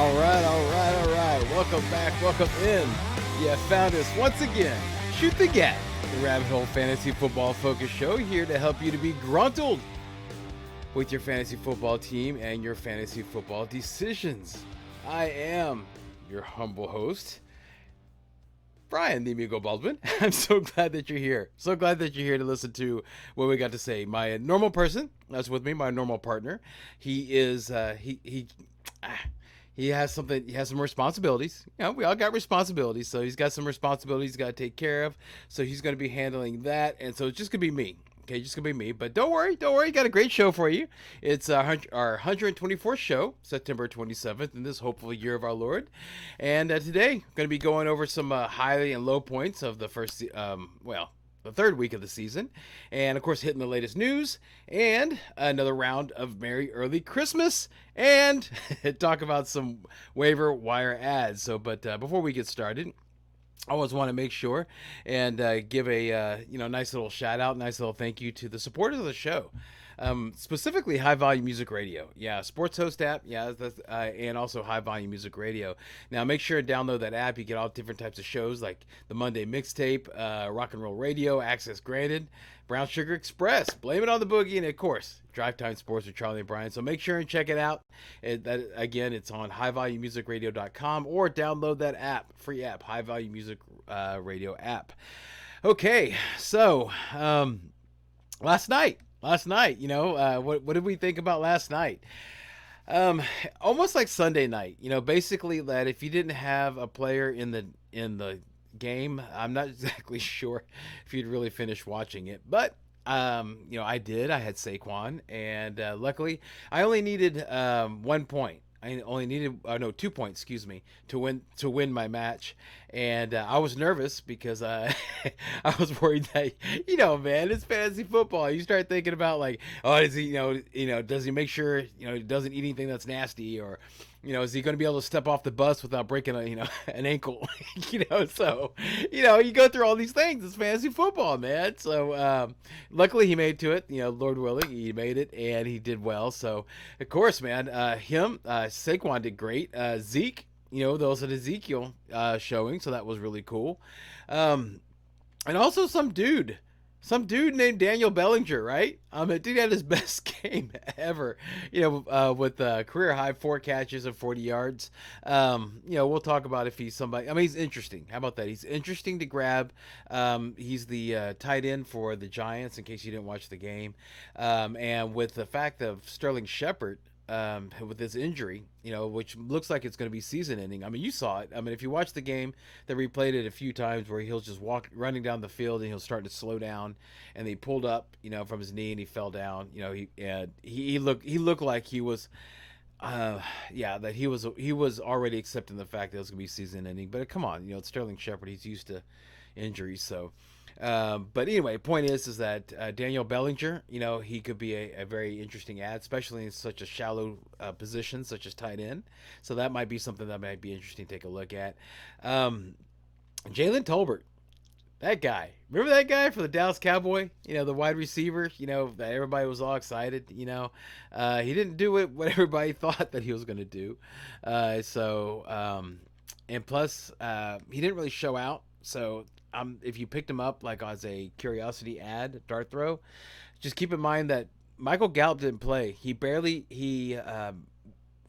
All right. Welcome back. Welcome in. You have found us once again. Shoot the Gap, the Rabbit Hole Fantasy Football Focus Show, here to help you to be gruntled with your fantasy football team and your fantasy football decisions. I am your humble host, Brian the Amigo Baldwin. I'm so glad that you're here. So glad that you're here to listen to what we got to say. My normal person that's with me, my normal partner, he is he has something. He has some responsibilities. You know, we all got responsibilities. So he's got some responsibilities he's got to take care of. So he's going to be handling that, and so it's just gonna be me. Okay, just gonna be me. But don't worry. Got a great show for you. It's our 124th show, September 27th, in this hopeful year of our Lord. And today, I'm gonna be going over some high and low points of the first, the third week of the season, and of course hitting the latest news and another round of Merry Early Christmas, and talk about some waiver wire ads. So, but before we get started, I always want to make sure and give a nice little shout out, nice little thank you to the supporters of the show. Specifically High Volume Music Radio. Yeah, sports host app. Yeah, and also High Volume Music Radio. Now, make sure to download that app. You get all different types of shows like the Monday Mixtape, Rock and Roll Radio, Access Granted, Brown Sugar Express, Blame It on the Boogie, and of course, Drive Time Sports with Charlie and Brian. So make sure and check it out. It's on highvolumemusicradio.com or download that app, free app, High Volume Music Radio app. Okay, so last night, what did we think about last night? Almost like Sunday night, basically that if you didn't have a player in the game, I'm not exactly sure if you'd really finish watching it, but I did. I had Saquon, and luckily I only needed 1 point. I only needed 2 points, to win my match, and I was nervous because I was worried that man, it's fantasy football. You start thinking about like, oh, does he does he make sure he doesn't eat anything that's nasty, or is he going to be able to step off the bus without breaking an ankle? So you go through all these things. It's fantasy football, man. So luckily he made it to it. Lord willing, he made it and he did well. So of course, man, Saquon did great. Zeke, those are the Ezekiel showing, so that was really cool. And also some dude named Daniel Bellinger, right? Dude had his best game ever, with career high 4 catches and 40 yards. We'll talk about if he's somebody. He's interesting. How about that? He's interesting to grab. He's the tight end for the Giants, in case you didn't watch the game. And with the fact of Sterling Shepard, with his injury, which looks like it's going to be season ending. You saw it. If you watch the game, they replayed it a few times where he'll just running down the field and he'll start to slow down, and he pulled up, from his knee and he fell down. He looked like he was, that he was already accepting the fact that it was going to be season ending. But come on, it's Sterling Shepard. He's used to injuries, so. But anyway, point is that Daniel Bellinger, he could be a very interesting ad, especially in such a shallow position such as tight end. So that might be something that might be interesting to take a look at. Jalen Tolbert, that guy. Remember that guy for the Dallas Cowboy? The wide receiver, that everybody was all excited. He didn't do what everybody thought that he was going to do. And plus, he didn't really show out. So if you picked him up like as a curiosity ad, dart throw, just keep in mind that Michael Gallup didn't play.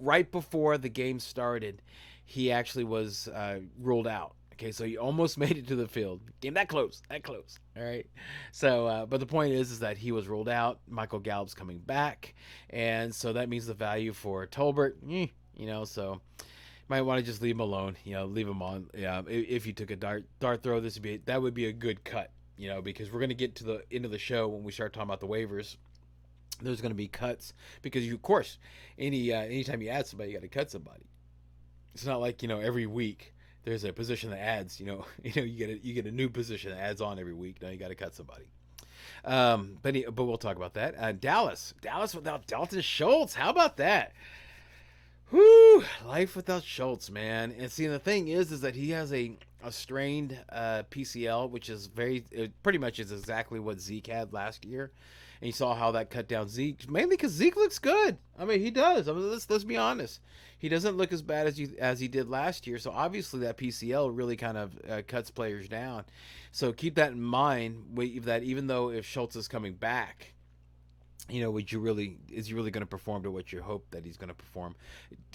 Right before the game started, he actually was ruled out. Okay, so he almost made it to the field. Game that close. All right. So, but the point is that he was ruled out. Michael Gallup's coming back, and so that means the value for Tolbert, so. Might want to just leave him alone, leave him on. Yeah, if you took a dart throw, that would be a good cut, because we're going to get to the end of the show when we start talking about the waivers. There's going to be cuts because of course, anytime you add somebody, you got to cut somebody. It's not like every week there's a position that adds. You get a new position that adds on every week. Now you got to cut somebody. But we'll talk about that. Dallas without Dalton Schultz. How about that? Whew, life without Schultz, man. And see, the thing is that he has a strained PCL, which is pretty much is exactly what Zeke had last year. and you saw how that cut down Zeke, mainly because Zeke looks good. I mean, he does. I mean, let's be honest. He doesn't look as bad as he did last year. So obviously that PCL really kind of cuts players down. So keep that in mind. That even though if Schultz is coming back, would you really is he really going to perform to what you hope that he's going to perform?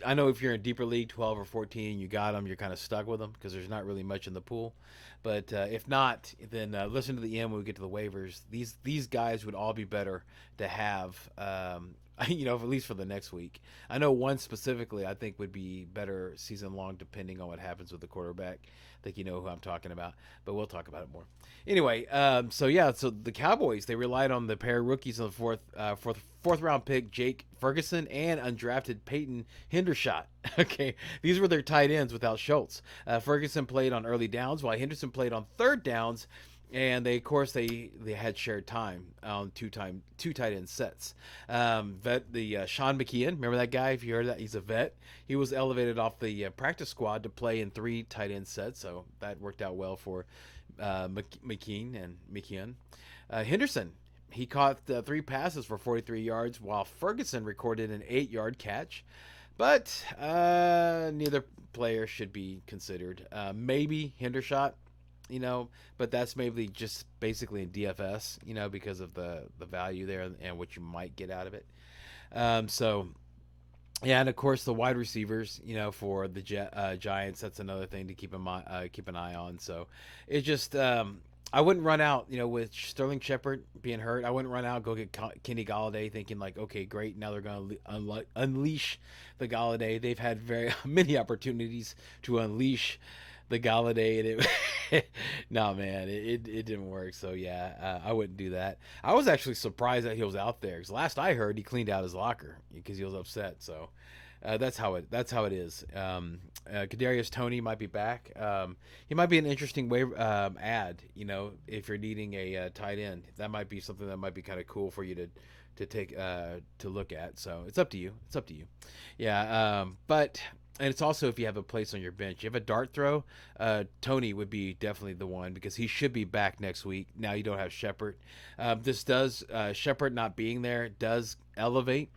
I know if you're in a deeper league, 12 or 14, you got him, you're kind of stuck with him because there's not really much in the pool. But if not, then listen to the end when we get to the waivers. These guys would all be better to have. At least for the next week. I know one specifically I think would be better season long, depending on what happens with the quarterback. I think you know who I'm talking about, but we'll talk about it more. Anyway, so the Cowboys, they relied on the pair of rookies in the fourth round pick, Jake Ferguson, and undrafted Peyton Hendershot. Okay, these were their tight ends without Schultz. Ferguson played on early downs, while Henderson played on third downs. And of course they had shared time on two tight end sets. Sean McKeon, remember that guy? If you heard that, he's a vet. He was elevated off the practice squad to play in 3 tight end sets, so that worked out well for McKeon. Henderson, he caught 3 passes for 43 yards, while Ferguson recorded an 8-yard catch. But neither player should be considered. Maybe Hendershot. But that's maybe just basically in DFS, because of the value there and what you might get out of it. Yeah, and of course the wide receivers, for the Giants, that's another thing to keep an eye on. So it just I wouldn't run out, with Sterling Shepard being hurt. I wouldn't run out, go get Kenny Galladay, thinking like, okay, great, now they're going to unleash the Galladay. They've had very many opportunities to unleash the Galladay, and no, man, it didn't work. So yeah, I wouldn't do that. I was actually surprised that he was out there, because last I heard he cleaned out his locker because he was upset. So that's how it is. Kadarius Toney might be back. He might be an interesting ad. If you're needing a tight end, that might be something that might be kind of cool for you to take to look at. So it's up to you. Yeah, but. And it's also if you have a place on your bench. You have a dart throw, Tony would be definitely the one, because he should be back next week. Now you don't have Shepard. Shepard not being there does elevate.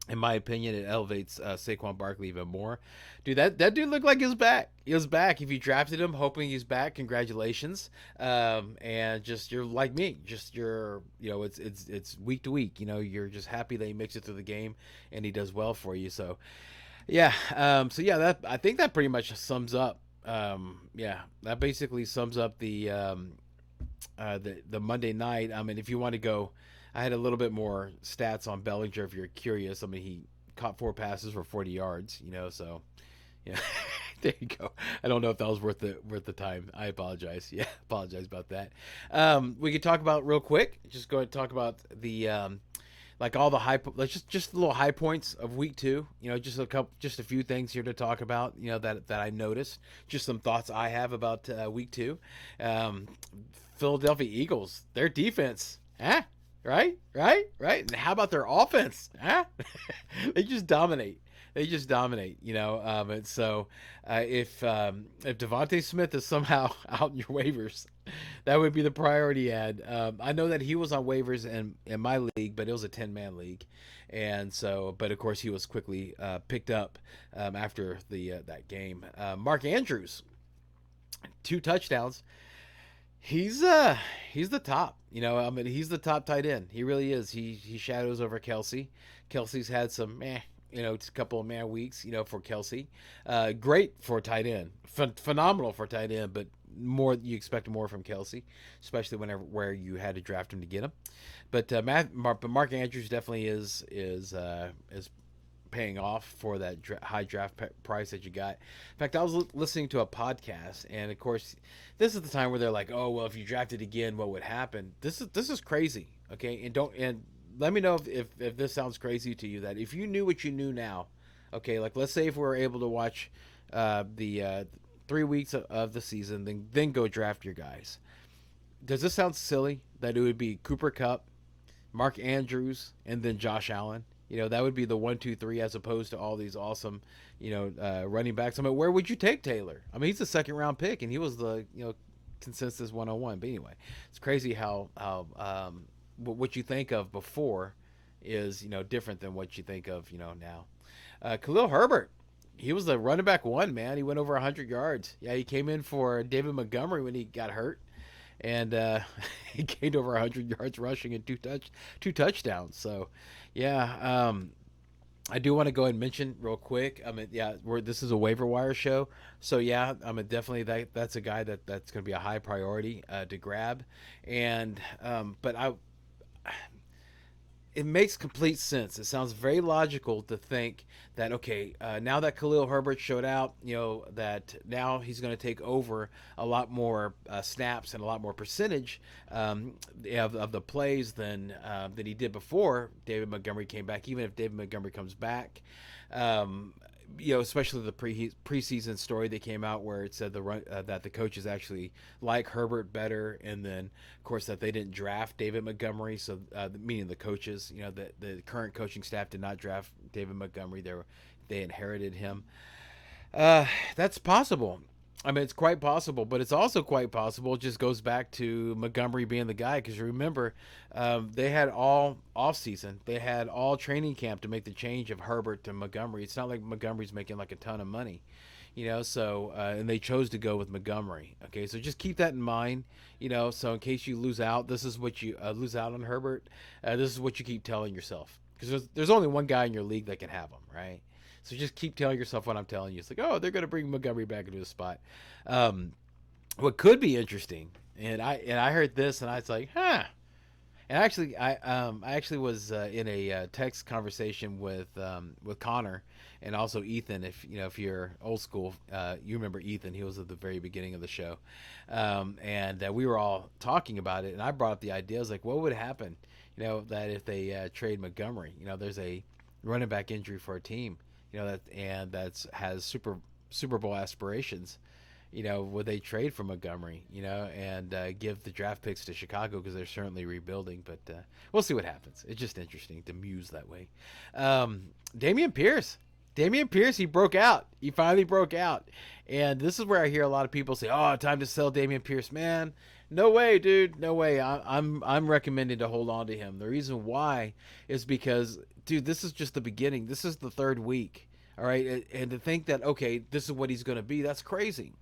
In my opinion, it elevates Saquon Barkley even more. Dude, that dude looked like he was back. He was back. If you drafted him hoping he's back, congratulations. And just you're like me. Just it's week to week. You're just happy that he makes it through the game and he does well for you. So. Yeah. That I think that pretty much sums up. That basically sums up the Monday night. I mean, if you want to go, I had a little bit more stats on Bellinger if you're curious. I mean, he caught 4 passes for 40 yards. So yeah, there you go. I don't know if that was worth the time. I apologize. Yeah, apologize about that. We could talk about real quick. Just go ahead and talk about the. Like all the just the little high points of week 2, just a few things here to talk about, that I noticed, just some thoughts I have about week 2. Philadelphia Eagles, their defense, right. And how about their offense? They just dominate. And so if Devontae Smith is somehow out in your waivers, that would be the priority ad. I know that he was on waivers in my league, but it was a 10-man league, and so, but of course he was quickly picked up after that game. Mark Andrews, 2 touchdowns. He's the top. He's the top tight end. He really is. He shadows over Kelsey. Kelsey's had some just a couple of man weeks, for Kelsey. Great for tight end. Phenomenal for tight end, but you expect more from Kelsey, especially where you had to draft him to get him. But Mark Andrews definitely is paying off for that high draft price that you got. In fact, I was listening to a podcast, and of course, this is the time where they're like, "Oh, well, if you drafted again, what would happen?" This is crazy, okay? And let me know if this sounds crazy to you. That if you knew what you knew now, okay, like let's say if we're able to watch the 3 weeks of the season, then go draft your guys. Does this sound silly that it would be Cooper Kupp, Mark Andrews, and then Josh Allen? That would be the 1, 2, 3 as opposed to all these awesome, running backs. I mean, where would you take Taylor? I mean, he's a 2nd-round pick, and he was the, consensus 101. But anyway, it's crazy how what you think of before is different than what you think of now. Khalil Herbert, he was the running back one, man. He went over 100 yards. Yeah, he came in for David Montgomery when he got hurt, and he gained over 100 yards rushing and two touchdowns. So, yeah, I do want to go ahead and mention real quick. I mean, yeah, this is a waiver wire show, so yeah, I mean, definitely that's a guy that's going to be a high priority to grab, and but it makes complete sense. It sounds very logical to think that okay, now that Khalil Herbert showed out, that now he's going to take over a lot more snaps and a lot more percentage of the plays than he did before David Montgomery came back. Even if David Montgomery comes back, um, especially the preseason story that came out where it said that the coaches actually like Herbert better, and then of course that they didn't draft David Montgomery. So meaning the coaches, the current coaching staff did not draft David Montgomery. They inherited him. That's possible. I mean, it's quite possible, but it's also quite possible. It just goes back to Montgomery being the guy, because remember, they had all off season, they had all training camp to make the change of Herbert to Montgomery. It's not like Montgomery's making like a ton of money, So and they chose to go with Montgomery. Okay, so just keep that in mind, So in case you lose out, this is what you lose out on Herbert. This is what you keep telling yourself, because there's only one guy in your league that can have him, right? So just keep telling yourself what I'm telling you. It's like, oh, they're going to bring Montgomery back into the spot. What could be interesting, and I heard this, and I was like, huh. And actually, I actually was in a text conversation with Connor and also Ethan. If you're old school, you remember Ethan. He was at the very beginning of the show, and we were all talking about it. And I brought up the idea. I was like, what would happen, that if they trade Montgomery? There's a running back injury for a team, that's has Super Bowl aspirations. Would they trade for Montgomery, and give the draft picks to Chicago, because they're certainly rebuilding, but we'll see what happens. It's just interesting to muse that way. Dameon Pierce, he broke out. He finally broke out. And this is where I hear a lot of people say, oh, time to sell Dameon Pierce. Man, no way, dude. No way. I'm recommending to hold on to him. The reason why is because, dude, this is just the beginning. This is the third week. All right. And to think that, okay, this is what he's going to be, that's crazy.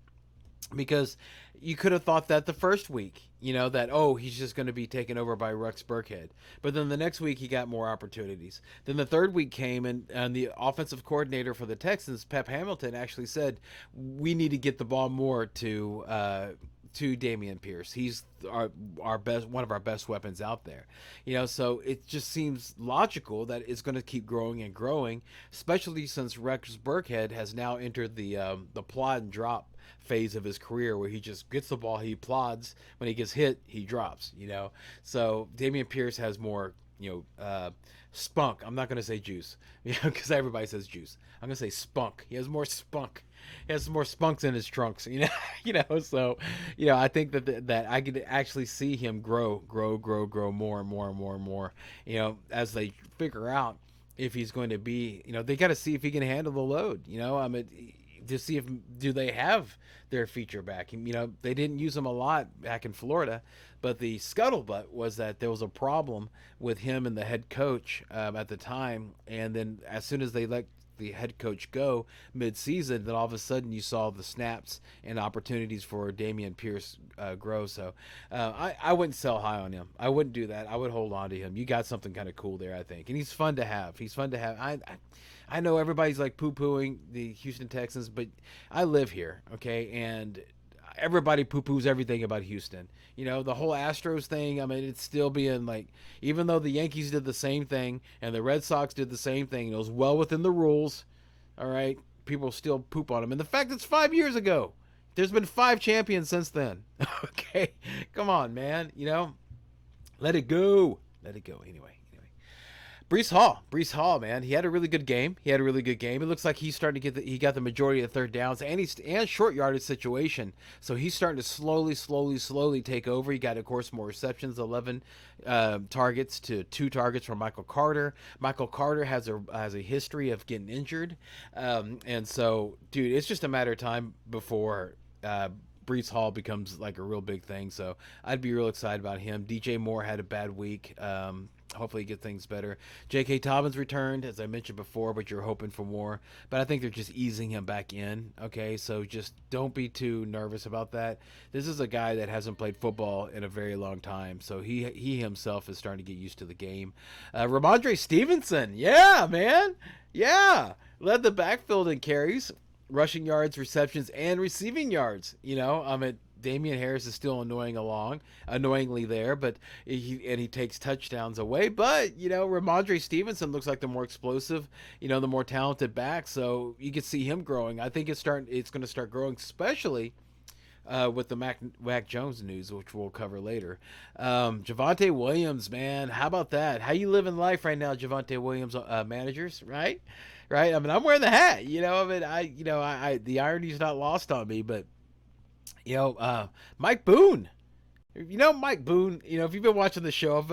Because you could have thought that the first week, that, oh, he's just going to be taken over by Rex Burkhead. But then the next week he got more opportunities. Then the third week came, and the offensive coordinator for the Texans, Pep Hamilton, actually said, we need to get the ball more to Dameon Pierce. He's our best, one of our best weapons out there. So it just seems logical that it's going to keep growing and growing, especially since Rex Burkhead has now entered the plod and drop phase of his career, where he just gets the ball, he plods, when he gets hit, he drops. So Dameon Pierce has more spunk. I'm not going to say juice, because everybody says juice. I'm going to say spunk. He has more spunk. He has more spunks in his trunks, So, I think that I could actually see him grow more and more and more and more, as they figure out if he's going to be, they got to see if he can handle the load, I mean, to see if do they have their feature back. They didn't use him a lot back in Florida, but the scuttlebutt was that there was a problem with him and the head coach at the time, and then as soon as they let the head coach go mid-season, then all of a sudden you saw the snaps and opportunities for Dameon Pierce grow. So I wouldn't sell high on him. I wouldn't do that. I would hold on to him. You got something kind of cool there, I think, and he's fun to have. I know everybody's like poo-pooing the Houston Texans, but I live here, okay, and everybody poo-poos everything about Houston. The whole Astros thing, I mean, it's still being like, even though the Yankees did the same thing and the Red Sox did the same thing, and it was well within the rules, all right, people still poop on them. And the fact it's 5 years ago, there's been 5 champions since then. Okay, come on, man, let it go. Anyway. Breece Hall, man, he had a really good game. It looks like he's starting to he got the majority of the third downs and short yardage situation. So he's starting to slowly take over. He got, of course, more receptions, 11 targets to 2 targets from Michael Carter. Michael Carter has a history of getting injured, and so, dude, it's just a matter of time before Brees Hall becomes like a real big thing. So I'd be real excited about him. DJ Moore had a bad week. Hopefully get things better. J.K. Dobbins returned, as I mentioned before, but you're hoping for more. But I think they're just easing him back in. Okay, so just don't be too nervous about that. This is a guy that hasn't played football in a very long time, so he himself is starting to get used to the game. Ramondre Stevenson, yeah, man, yeah, led the backfield in carries, rushing yards, receptions, and receiving yards. Damian Harris is still annoyingly there, but he takes touchdowns away. But Ramondre Stevenson looks like the more explosive, the more talented back. So you can see him growing. I think it's going to start growing, especially with the Mac Jones news, which we'll cover later. Javonte Williams, man, how about that? How you living life right now, Javonte Williams managers? Right. I mean, I'm wearing the hat. The irony's not lost on me, but. Mike Boone. Mike Boone, if you've been watching the show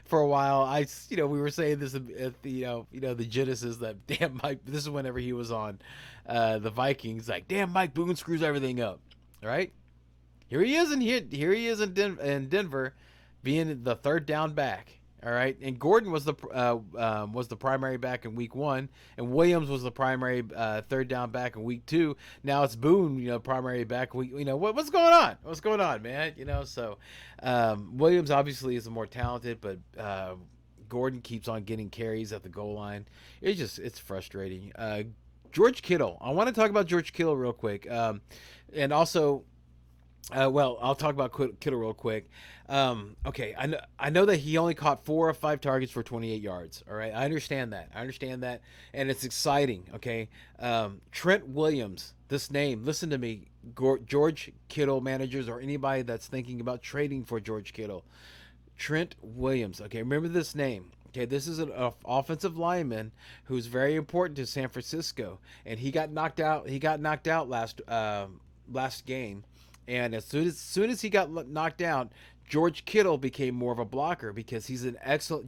for a while, we were saying this at the Genesis that damn Mike, this is whenever he was on the Vikings, like damn Mike Boone screws everything up, right? Here he is in Denver, being the third down back. All right, and Gordon was the primary back in week 1, and Williams was the primary third down back in week 2. Now it's Boone, primary back. What's going on? What's going on, man? So Williams obviously is the more talented, but Gordon keeps on getting carries at the goal line. It's frustrating. George Kittle. I want to talk about George Kittle real quick, and also. I'll talk about Kittle real quick. Okay, I know that he only caught 4 of 5 targets for 28 yards. All right, I understand that, and it's exciting. Okay, Trent Williams. This name, listen to me, George Kittle managers or anybody that's thinking about trading for George Kittle. Trent Williams. Okay, remember this name. Okay, this is an offensive lineman who's very important to San Francisco, and he got knocked out. He got knocked out last game. And as soon as he got knocked out, George Kittle became more of a blocker because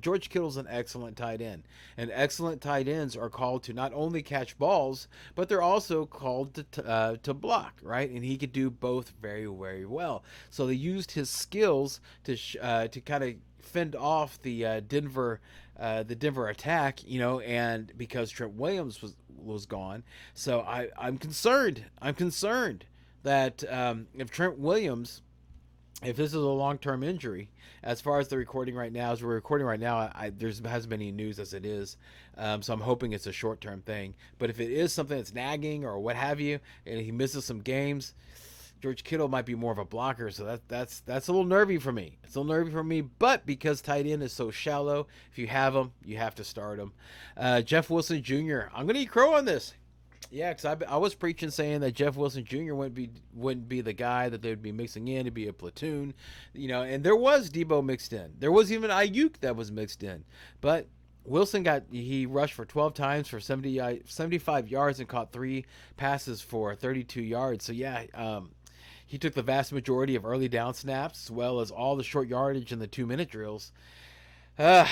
George Kittle's an excellent tight end. And excellent tight ends are called to not only catch balls, but they're also called to block, right? And he could do both very, very well. So they used his skills to kind of fend off the Denver attack, and because Trent Williams was gone. So I'm concerned. That if Trent Williams, if this is a long-term injury, as far as the recording right now, as we're recording right now, there hasn't been any news as it is, so I'm hoping it's a short-term thing. But if it is something that's nagging or what have you, and he misses some games, George Kittle might be more of a blocker, so that's a little nervy for me. It's a little nervy for me, but because tight end is so shallow, if you have him, you have to start him. Jeff Wilson Jr., I'm going to eat crow on this. Yeah, because I was preaching saying that Jeff Wilson Jr. wouldn't be the guy that they would be mixing in to be a platoon, and there was Debo mixed in. There was even Ayuk that was mixed in. But Wilson he rushed for 12 times for 75 yards and caught 3 passes for 32 yards. So, yeah, he took the vast majority of early down snaps as well as all the short yardage and the 2-minute drills. And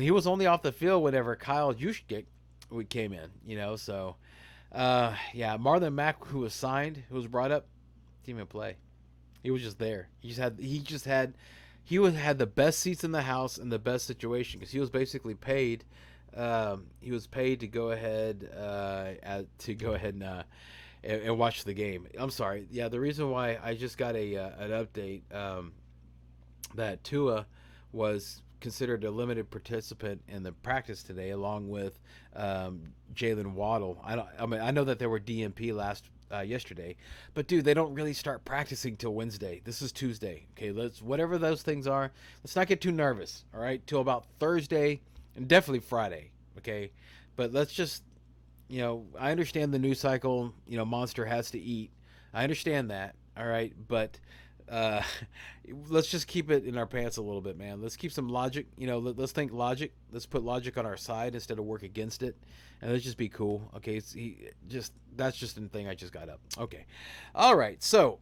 he was only off the field whenever Kyle Juszczyk came in, so... Marlon Mack, who was brought up, didn't even play. He was just there. He had the best seats in the house and the best situation because he was basically paid. He was paid to go ahead and watch the game. I'm sorry. Yeah, the reason why I just got an update that Tua was considered a limited participant in the practice today, along with Jalen Waddle. I know that there were DNP yesterday, but dude, they don't really start practicing till Wednesday. This is Tuesday. Okay, whatever those things are, let's not get too nervous. All right, till about Thursday and definitely Friday. Okay, but let's just, I understand the news cycle. Monster has to eat. I understand that. All right, but. Let's just keep it in our pants a little bit, man. Let's keep some logic. Let's think logic. Let's put logic on our side instead of work against it, and let's just be cool. Okay, that's just the thing I just got up. Okay, all right. So,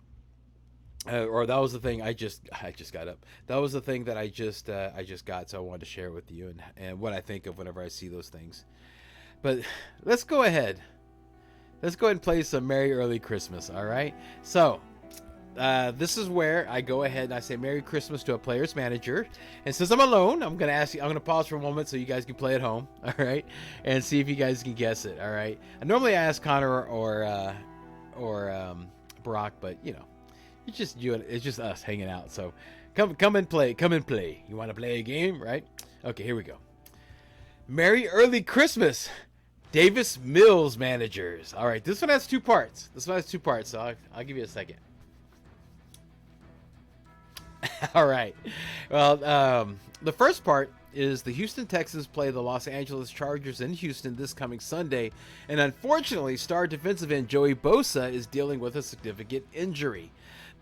or that was the thing I just got up. That was the thing that I just got. So I wanted to share with you and what I think of whenever I see those things. But let's go ahead and play some Merry Early Christmas. All right. So. this is where I go ahead and I say Merry Christmas to a player's manager. And since I'm alone, I'm going to ask you, I'm going to pause for a moment so you guys can play at home. All right. And see if you guys can guess it. All right. And normally I ask Connor or Brock, but you know, it's just us hanging out. So come and play. Come and play. You want to play a game, right? Okay, here we go. Merry early Christmas, Davis Mills managers. All right, this one has two parts. So I'll give you a second. All right. Well, the first part is the Houston Texans play the Los Angeles Chargers in Houston this coming Sunday, and unfortunately, star defensive end Joey Bosa is dealing with a significant injury.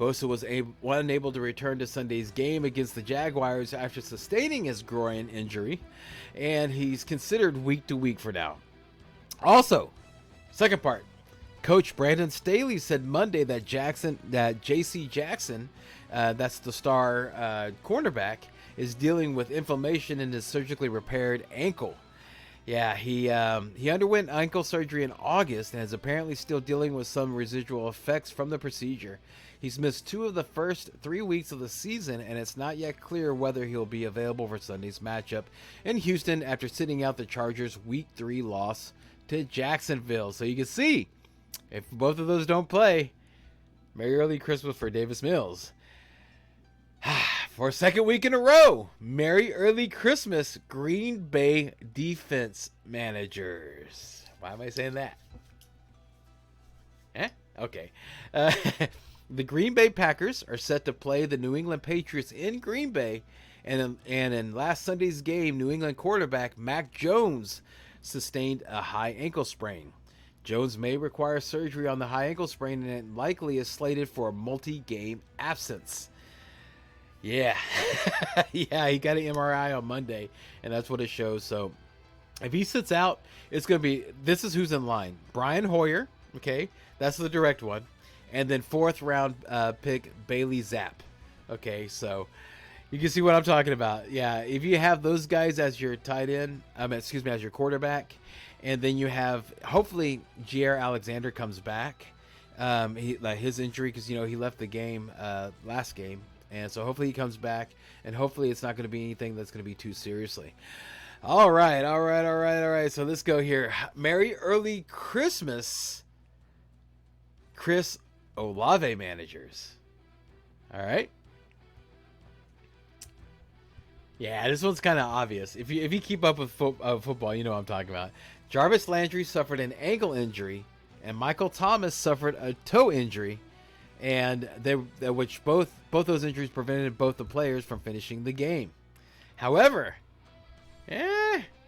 Bosa was unable to return to Sunday's game against the Jaguars after sustaining his groin injury, and he's considered week to week for now. Also, second part, Coach Brandon Staley said Monday that J.C. Jackson, that's the star cornerback, is dealing with inflammation in his surgically repaired ankle. Yeah, he underwent ankle surgery in August and is apparently still dealing with some residual effects from the procedure. He's missed 2 of the first 3 weeks of the season, and it's not yet clear whether he'll be available for Sunday's matchup in Houston after sitting out the Chargers' Week 3 loss to Jacksonville. So you can see, if both of those don't play, Merry early Christmas for Davis Mills. For a second week in a row, Merry early Christmas, Green Bay defense managers. Why am I saying that? Okay. The Green Bay Packers are set to play the New England Patriots in Green Bay, and in last Sunday's game, New England quarterback Mac Jones sustained a high ankle sprain. Jones may require surgery on the high ankle sprain, and it likely is slated for a multi-game absence. Yeah. Yeah, he got an MRI on Monday, and that's what it shows. So if he sits out, it's going to be, this is who's in line. Brian Hoyer, okay, that's the direct one. And then 4th round pick Bailey Zapp. Okay, so you can see what I'm talking about. Yeah, if you have those guys as your tight end, as your quarterback, and then you have, hopefully, Jair Alexander comes back. His injury, because, you know, he left the game last game. And so hopefully he comes back, and hopefully it's not going to be anything that's going to be too seriously. All right. So let's go here. Merry early Christmas, Chris Olave managers. All right. Yeah, this one's kind of obvious. If you keep up with football, you know what I'm talking about. Jarvis Landry suffered an ankle injury, and Michael Thomas suffered a toe injury, and which both those injuries prevented both the players from finishing the game. However,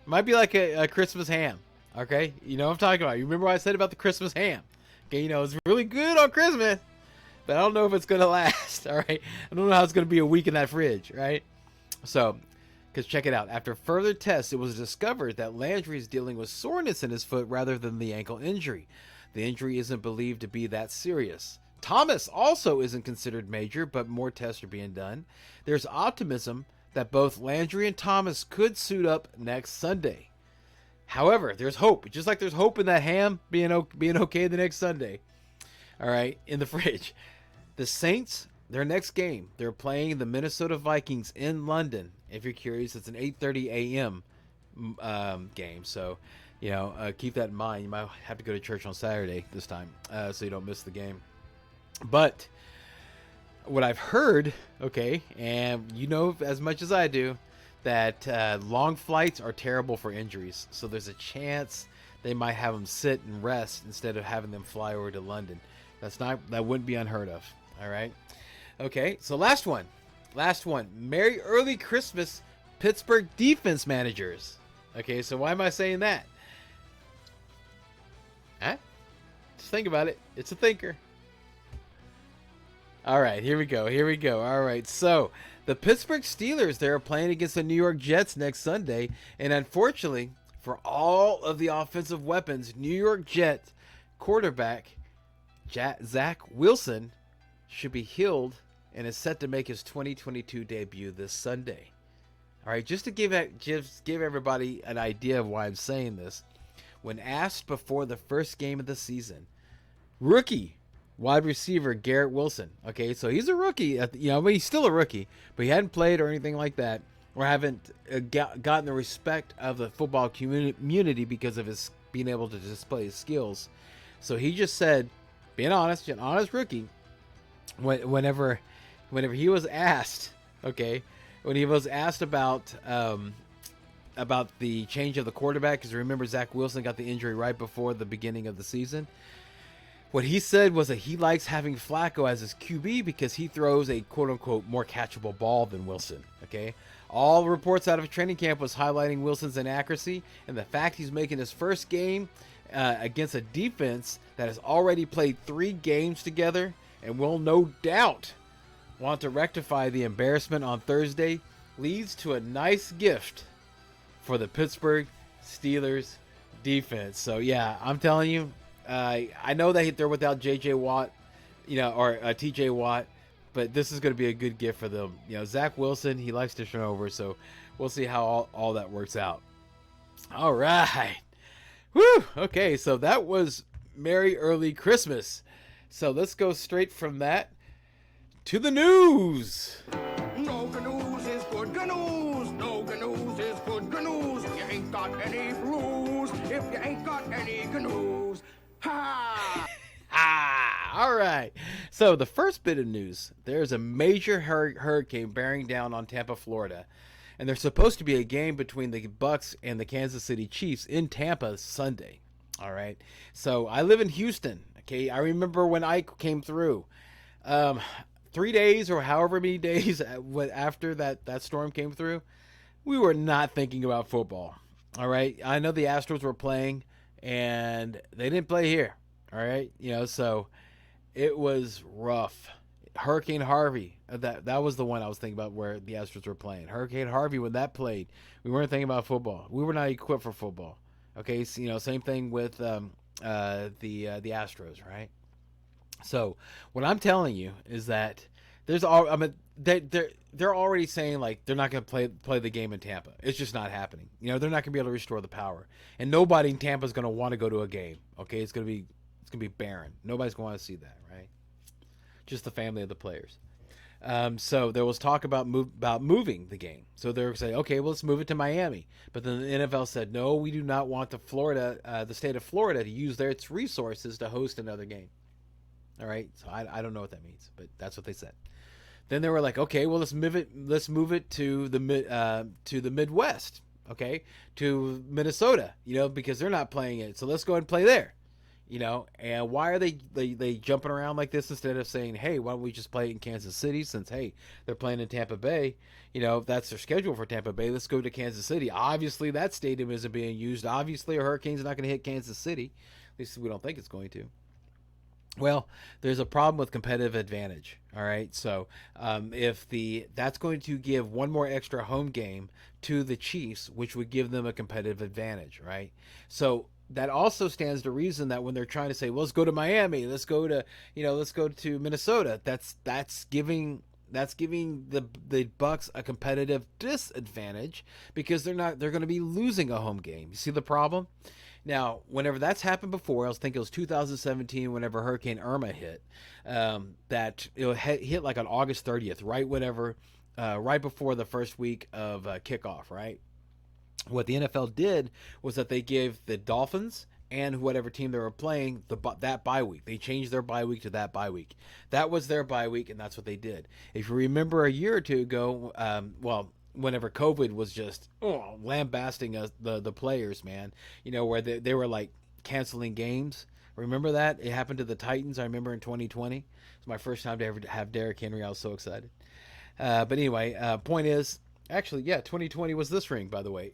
might be like a Christmas ham. Okay, you know what I'm talking about. You remember what I said about the Christmas ham? Okay, you know, it's really good on Christmas, but I don't know if it's going to last, all right? I don't know how it's going to be a week in that fridge, right? So, because check it out. After further tests, it was discovered that Landry is dealing with soreness in his foot rather than the ankle injury. The injury isn't believed to be that serious. Thomas also isn't considered major, but more tests are being done. There's optimism that both Landry and Thomas could suit up next Sunday. However, there's hope. Just like there's hope in that ham being okay the next Sunday. All right, in the fridge. The Saints, their next game, they're playing the Minnesota Vikings in London. If you're curious, it's an 8:30 a.m. Game. So, you know, keep that in mind. You might have to go to church on Saturday this time, so you don't miss the game. But what I've heard, okay, and you know as much as I do, that long flights are terrible for injuries. So there's a chance they might have them sit and rest instead of having them fly over to London. That wouldn't be unheard of. All right. Okay. So last one. Merry early Christmas, Pittsburgh defense managers. Okay. So why am I saying that? Huh? Just think about it. It's a thinker. All right, here we go. All right, so the Pittsburgh Steelers, they're playing against the New York Jets next Sunday, and unfortunately, for all of the offensive weapons, New York Jet quarterback Zach Wilson should be healed and is set to make his 2022 debut this Sunday. All right, just to give everybody an idea of why I'm saying this, when asked before the first game of the season, rookie wide receiver Garrett Wilson. Okay, so he's a rookie. He's still a rookie, but he hadn't played or anything like that, or haven't gotten the respect of the football community because of his being able to display his skills. So he just said, being honest, an honest rookie. Whenever he was asked, okay, when he was asked about the change of the quarterback, because remember Zach Wilson got the injury right before the beginning of the season. What he said was that he likes having Flacco as his QB because he throws a quote-unquote more catchable ball than Wilson, okay? All reports out of training camp was highlighting Wilson's inaccuracy and the fact he's making his first game against a defense that has already played 3 games together and will no doubt want to rectify the embarrassment on Thursday leads to a nice gift for the Pittsburgh Steelers defense. So, yeah, I'm telling you, I know that they're without J.J. Watt, or T.J. Watt, but this is going to be a good gift for them. Zach Wilson, he likes to turn over, so we'll see how all that works out. All right. Woo! Okay, so that was Merry Early Christmas. So let's go straight from that to the news. No news is good news. No news is good news. You ain't got any blues if you ain't got any news. Ha! All right. So the first bit of news, there's a major hurricane bearing down on Tampa, Florida. And there's supposed to be a game between the Bucks and the Kansas City Chiefs in Tampa Sunday. All right. So I live in Houston. Okay. I remember when Ike came through. 3 days or however many days after that storm came through, we were not thinking about football. All right. I know the Astros were playing and they didn't play here. All right. So it was rough. Hurricane Harvey, that was the one I was thinking about where the Astros were playing. Hurricane Harvey, when that played, we weren't thinking about football. We were not equipped for football. Okay, so, same thing with the Astros, right? So what I'm telling you is that they're already saying like they're not going to play the game in Tampa. It's just not happening. They're not going to be able to restore the power, and nobody in Tampa is going to want to go to a game. Okay, it's going to be barren. Nobody's going to want to see that, right? Just the family of the players. So there was talk about moving the game. So they were saying, okay, well, let's move it to Miami. But then the NFL said, no, we do not want the state of Florida to use its resources to host another game. All right. So I don't know what that means, but that's what they said. Then they were like, okay, well, let's move it to the Midwest. Okay, to Minnesota. Because they're not playing it. So let's go ahead and play there. And why are they jumping around like this instead of saying, hey, why don't we just play in Kansas City since, hey, they're playing in Tampa Bay. That's their schedule for Tampa Bay. Let's go to Kansas City. Obviously, that stadium isn't being used. Obviously, a hurricane's not going to hit Kansas City. At least we don't think it's going to. Well, there's a problem with competitive advantage. All right. So that's going to give one more extra home game to the Chiefs, which would give them a competitive advantage. Right. So that also stands to reason that when they're trying to say, well, let's go to Miami, let's go to Minnesota, that's giving the Bucks a competitive disadvantage because they're going to be losing a home game. You see the problem? Now, whenever that's happened before, I think it was 2017 whenever Hurricane Irma hit, that it hit like on August 30th, right before the first week of kickoff, right? What the NFL did was that they gave the Dolphins and whatever team they were playing that bye week. They changed their bye week to that bye week. That was their bye week, and that's what they did. If you remember a year or two ago, whenever COVID was just lambasting the players, man, where they were like canceling games. Remember that? It happened to the Titans, I remember, in 2020. It's my first time to ever have Derrick Henry. I was so excited. But anyway, point is, actually, yeah, 2020 was this ring, by the way.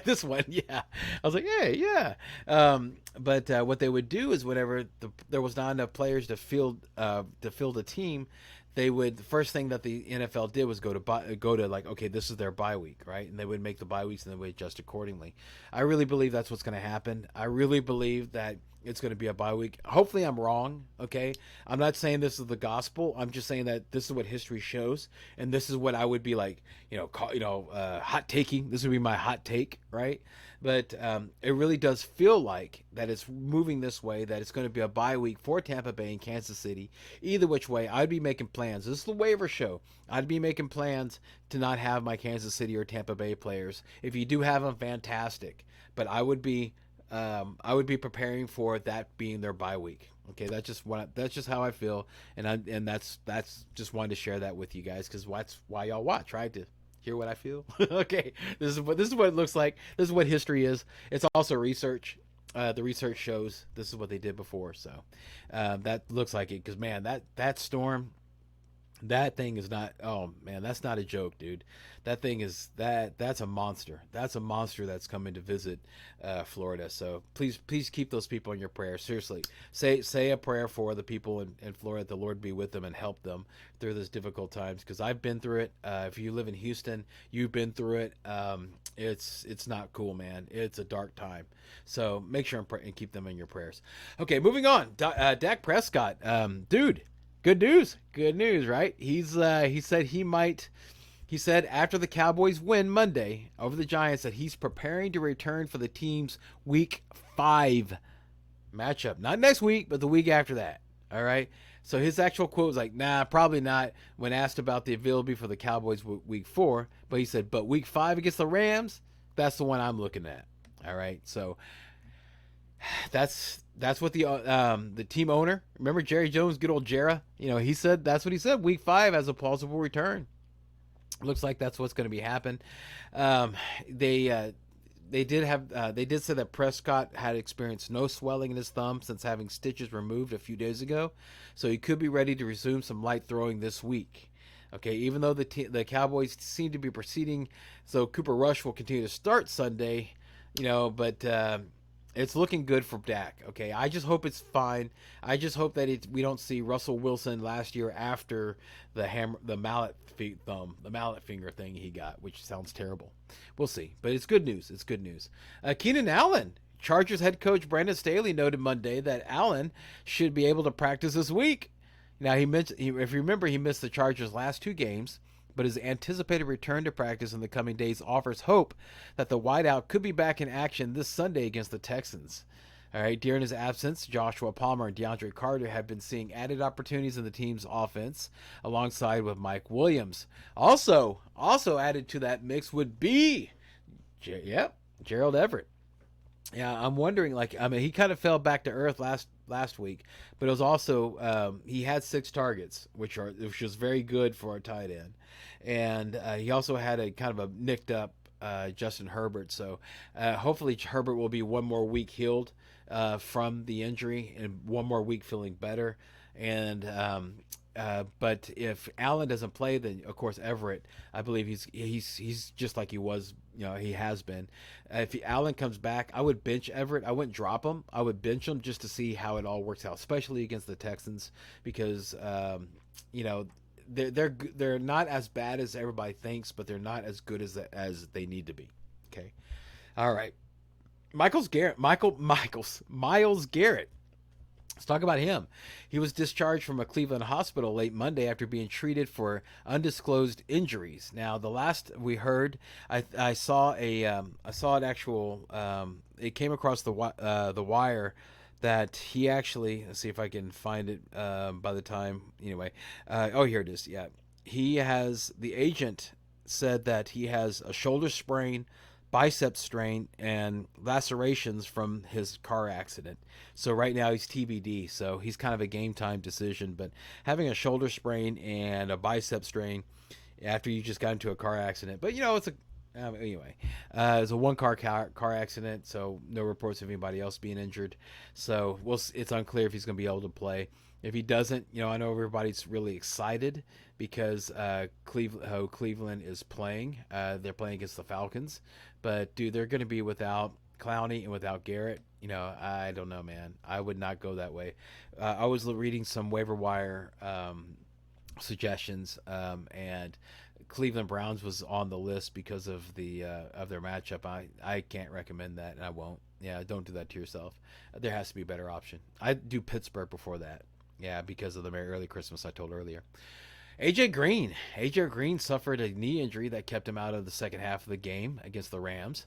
This one, yeah. I was like, hey, yeah. But what they would do is whenever there was not enough players to field a team, the first thing that the NFL did was go to like, okay, this is their bye week, right? And they would make the bye weeks and they would adjust accordingly. I really believe that's what's going to happen. I really believe that it's going to be a bye week. Hopefully, I'm wrong. Okay, I'm not saying this is the gospel. I'm just saying that this is what history shows, and this is what I would be like, hot taking. This would be my hot take, right? But it really does feel like that it's moving this way. That it's going to be a bye week for Tampa Bay and Kansas City. Either which way, I'd be making plans. This is the waiver show. I'd be making plans to not have my Kansas City or Tampa Bay players. If you do have them, fantastic. But I would be preparing for that being their bye week. Okay, that's just how I feel, and that's just wanted to share that with you guys because that's why y'all watch, right? To hear what I feel. Okay, this is what it looks like. This is what history is. It's also research. The research shows this is what they did before, so that looks like it. Because man, that storm. That thing is not. Oh man, that's not a joke, dude. That thing is that's a monster. That's a monster that's coming to visit Florida. So please keep those people in your prayers. Seriously, say a prayer for the people in Florida. The Lord be with them and help them through those difficult times. Because I've been through it. If you live in Houston, you've been through it. It's not cool, man. It's a dark time. So make sure and keep them in your prayers. Okay, moving on. Dak Prescott, dude. Good news, right? He said after the Cowboys win Monday over the Giants that he's preparing to return for the team's week 5 matchup. Not next week, but the week after that. All right. So his actual quote was like, nah, probably not, when asked about the availability for the Cowboys week 4. But he said, but week 5 against the Rams, that's the one I'm looking at. All right. So that's what the team owner, remember Jerry Jones, good old Jera, he said that's what he said. Week 5 has a plausible return. Looks like that's what's going to be happen. They did say that Prescott had experienced no swelling in his thumb since having stitches removed a few days ago, so he could be ready to resume some light throwing this week. Okay, even though the Cowboys seem to be proceeding, so Cooper Rush will continue to start Sunday, but it's looking good for Dak. Okay, I just hope it's fine. I just hope that we don't see Russell Wilson last year after the mallet finger thing he got, which sounds terrible. We'll see, but it's good news. It's good news. Keenan Allen, Chargers head coach Brandon Staley noted Monday that Allen should be able to practice this week. Now if you remember, he missed the Chargers' last 2 games. But his anticipated return to practice in the coming days offers hope that the wideout could be back in action this Sunday against the Texans. All right, during his absence, Joshua Palmer and DeAndre Carter have been seeing added opportunities in the team's offense, alongside with Mike Williams. Also added to that mix would be, Gerald Everett. Yeah, I'm wondering, he kind of fell back to earth last week, but it was also he had 6 targets, which was very good for a tight end, and he also had a kind of a nicked up Justin Herbert. So hopefully Herbert will be one more week healed from the injury and one more week feeling better. And but if Allen doesn't play, then of course Everett, I believe he's just like he was, he has been. If Allen comes back, I would bench Everett. I wouldn't drop him. I would bench him just to see how it all works out, especially against the Texans, because they're not as bad as everybody thinks, but they're not as good as they need to be. Okay, all right. Miles Garrett. Let's talk about him. He was discharged from a Cleveland hospital late Monday after being treated for undisclosed injuries. Now, the last we heard, I saw an actual. It came across the wire that he actually. Let's see if I can find it. By the time, anyway. Here it is. Yeah, the agent said that he has a shoulder sprain, bicep strain, and lacerations from his car accident. So right now he's TBD. So he's kind of a game time decision. But having a shoulder sprain and a bicep strain after you just got into a car accident. But it's anyway, it's a one-car accident. So no reports of anybody else being injured. So it's unclear if he's going to be able to play. If he doesn't, I know everybody's really excited because Cleveland is playing. They're playing against the Falcons. But, dude, they're going to be without Clowney and without Garrett. I don't know, man. I would not go that way. I was reading some waiver wire suggestions, and Cleveland Browns was on the list because of their matchup. I can't recommend that, and I won't. Yeah, don't do that to yourself. There has to be a better option. I'd do Pittsburgh before that. Yeah, because of the Merry Early Christmas I told earlier. AJ Green. AJ Green suffered a knee injury that kept him out of the second half of the game against the Rams.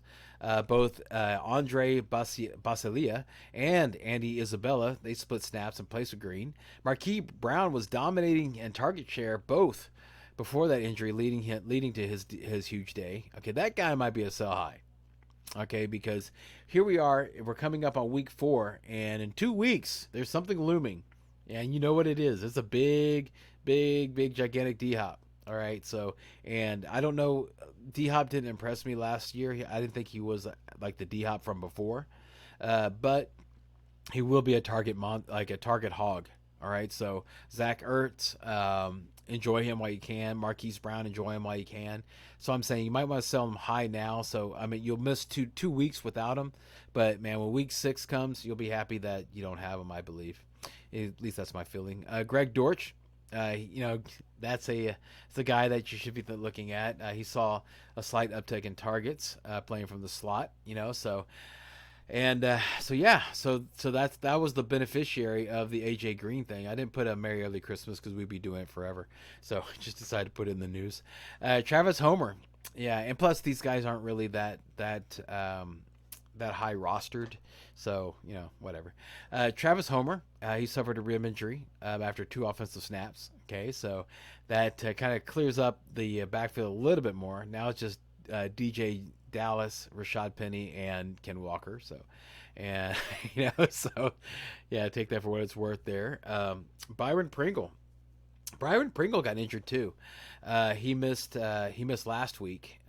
Both Andre Basilia and Andy Isabella, they split snaps in place of Green. Marquise Brown was dominating in target share both before that injury, leading to his huge day. Okay, that guy might be a sell high. Okay, because here we are, we're coming up on week 4, and in 2 weeks, there's something looming. And you know what it is. It's a big, gigantic D-Hop. All right, so, and I don't know, D-Hop didn't impress me last year. I didn't think he was like the D-Hop from before. But he will be a target like a target hog. All right, so Zach Ertz, enjoy him while you can. Marquise Brown, enjoy him while you can. So I'm saying you might want to sell him high now. So I mean, you'll miss two weeks without him, but man, when week 6 comes, you'll be happy that you don't have him. I believe, at least that's my feeling. Greg Dortch, that's a guy that you should be looking at. He saw a slight uptick in targets playing from the slot. So. And so that was the beneficiary of the AJ Green thing. I didn't put a Merry Early Christmas because we'd be doing it forever, so just decided to put it in the news. Travis Homer, yeah, and plus these guys aren't really that high rostered, so whatever. Travis Homer, he suffered a rib injury after 2 offensive snaps. Okay, so that kind of clears up the backfield a little bit more. Now it's just DJ Dallas, Rashad Penny, and Ken Walker. So, and so yeah, take that for what it's worth there. Byron Pringle got injured too. He missed last week.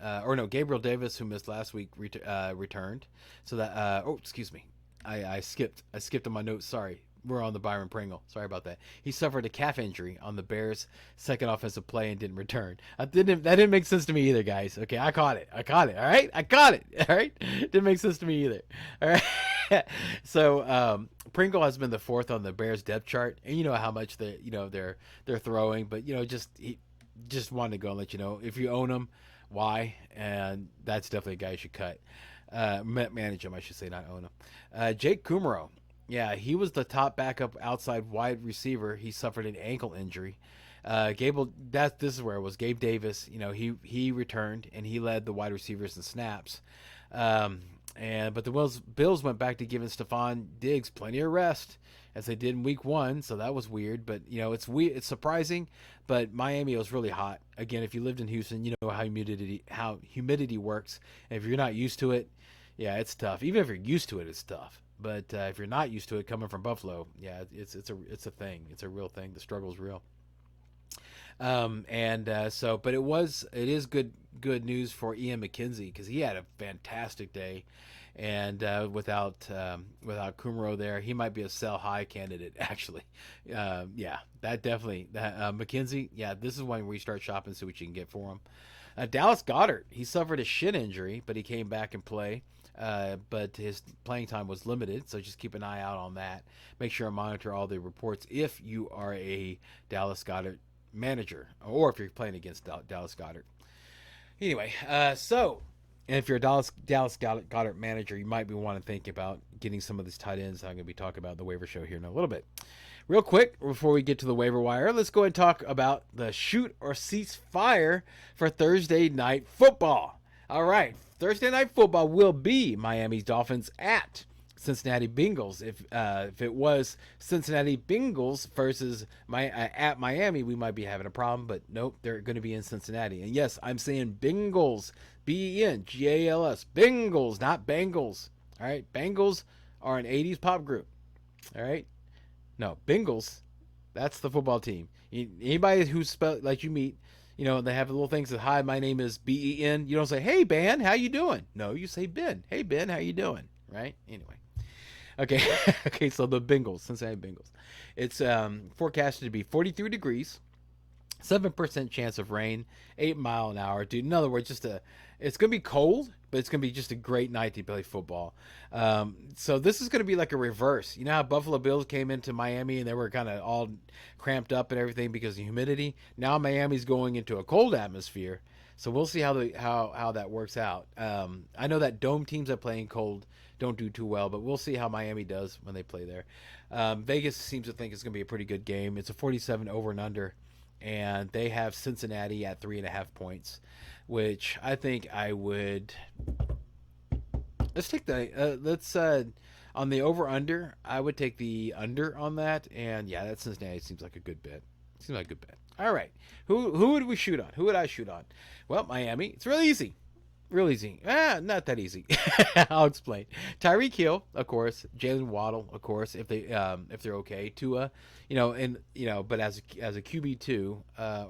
Gabriel Davis, who missed last week, returned. So that excuse me, I skipped on my notes. Sorry. We're on the Byron Pringle. Sorry about that. He suffered a calf injury on the Bears' second offensive play and didn't return. That didn't make sense to me either, guys. Okay, I caught it. All right, I caught it. All right, didn't make sense to me either. All right. So Pringle has been the 4th on the Bears depth chart, and you know how much they're throwing, but just wanted to go and let you know if you own him, why, and that's definitely a guy you should cut. Manage him, I should say, not own him. Jake Kumaro. Yeah, he was the top backup outside wide receiver. He suffered an ankle injury. This is where it was. Gabe Davis, he returned and he led the wide receivers in snaps. But the Bills went back to giving Stephon Diggs plenty of rest as they did in week 1. So that was weird, but it's surprising. But Miami was really hot. Again, if you lived in Houston, you know how humidity works. And if you're not used to it, yeah, it's tough. Even if you're used to it, it's tough. But if you're not used to it, coming from Buffalo, yeah, it's a thing. It's a real thing. The struggle's real. But it is good news for Ian McKenzie because he had a fantastic day, and without Kumaro there, he might be a sell high candidate actually. That definitely McKenzie. Yeah, this is when we start shopping, see what you can get for him. Dallas Goedert, he suffered a shin injury, but he came back and play. But his playing time was limited, so just keep an eye out on that. Make sure to monitor all the reports if you are a Dallas Goedert manager, or if you're playing against Dallas Goedert. Anyway, and if you're a Dallas Goedert manager, you might be wanting to think about getting some of these tight ends I'm going to be talking about in the waiver show here in a little bit. Real quick, before we get to the waiver wire, let's go and talk about the shoot or cease fire for Thursday night football. All right, Thursday night football will be Miami Dolphins at Cincinnati Bengals. If it was Cincinnati Bengals versus at Miami, we might be having a problem, but nope, they're going to be in Cincinnati. And yes, I'm saying Bengals, Bengals, Bengals, not Bengals. All right, Bengals are an 80s pop group. All right, no, Bengals, that's the football team. Anybody who's spelled like you meet, they have little things that, hi, my name is Ben. You don't say, hey, Ben, how you doing? No, you say Ben. Hey, Ben, how you doing? Right? Anyway. Okay. Okay, so the Bengals, Cincinnati Bengals. It's forecasted to be 43 degrees, 7% chance of rain, 8 mile an hour. Dude, in other words, it's going to be cold, but it's going to be just a great night to play football. So this is going to be like a reverse. You know how Buffalo Bills came into Miami and they were kind of all cramped up and everything because of humidity? Now Miami's going into a cold atmosphere. So we'll see how that works out. I know that dome teams that play in cold don't do too well, but we'll see how Miami does when they play there. Vegas seems to think it's going to be a pretty good game. It's a 47 over and under, and they have Cincinnati at 3.5 points, which I think I would. Let's take the on the over under. I would take the under on that, and yeah, that Cincinnati seems like a good bet. Seems like a good bet. All right, who would we shoot on? Who would I shoot on? Well, Miami. It's real easy. Real easy. Not that easy. I'll explain. Tyreek Hill, of course. Jalen Waddle, of course, if they're okay. Tua, but as a QB2,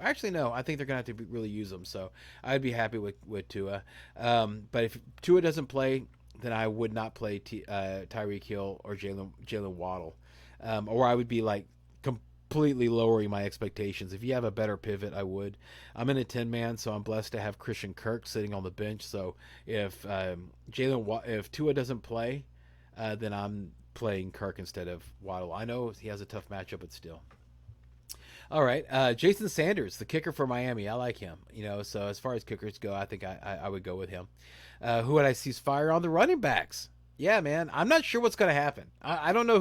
actually no, I think they're gonna have to really use them. So I'd be happy with Tua. But if Tua doesn't play, then I would not play Tyreek Hill or Jalen Waddle, or I would be like completely lowering my expectations. If you have a better pivot, I would. I'm in a 10-man, so I'm blessed to have Christian Kirk sitting on the bench. So if if Tua doesn't play, then I'm playing Kirk instead of Waddle. I know he has a tough matchup, but still. All right, Jason Sanders, the kicker for Miami. I like him. So as far as kickers go, I think I would go with him. Who would I see fire on the running backs? Yeah, man. I'm not sure what's going to happen. I don't know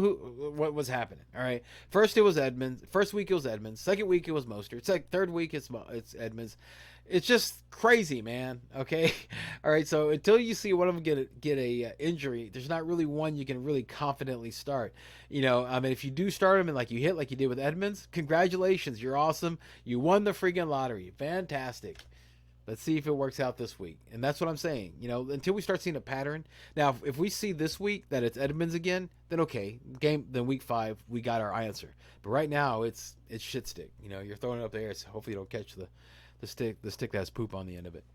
what was happening. All right. First it was Edmonds. First week it was Edmonds. Second week it was Mostert. It's like third week it's Edmonds. It's just crazy, man. Okay. All right. So until you see one of them get a injury, there's not really one you can really confidently start. I mean, if you do start them and like you did with Edmonds, congratulations. You're awesome. You won the freaking lottery. Fantastic. Let's see if it works out this week. And that's what I'm saying. Until we start seeing a pattern. Now, if we see this week that it's Edmonds again, then okay. Then week 5, we got our answer. But right now, it's shit stick. You're throwing it up there, so hopefully you don't catch the stick that has poop on the end of it.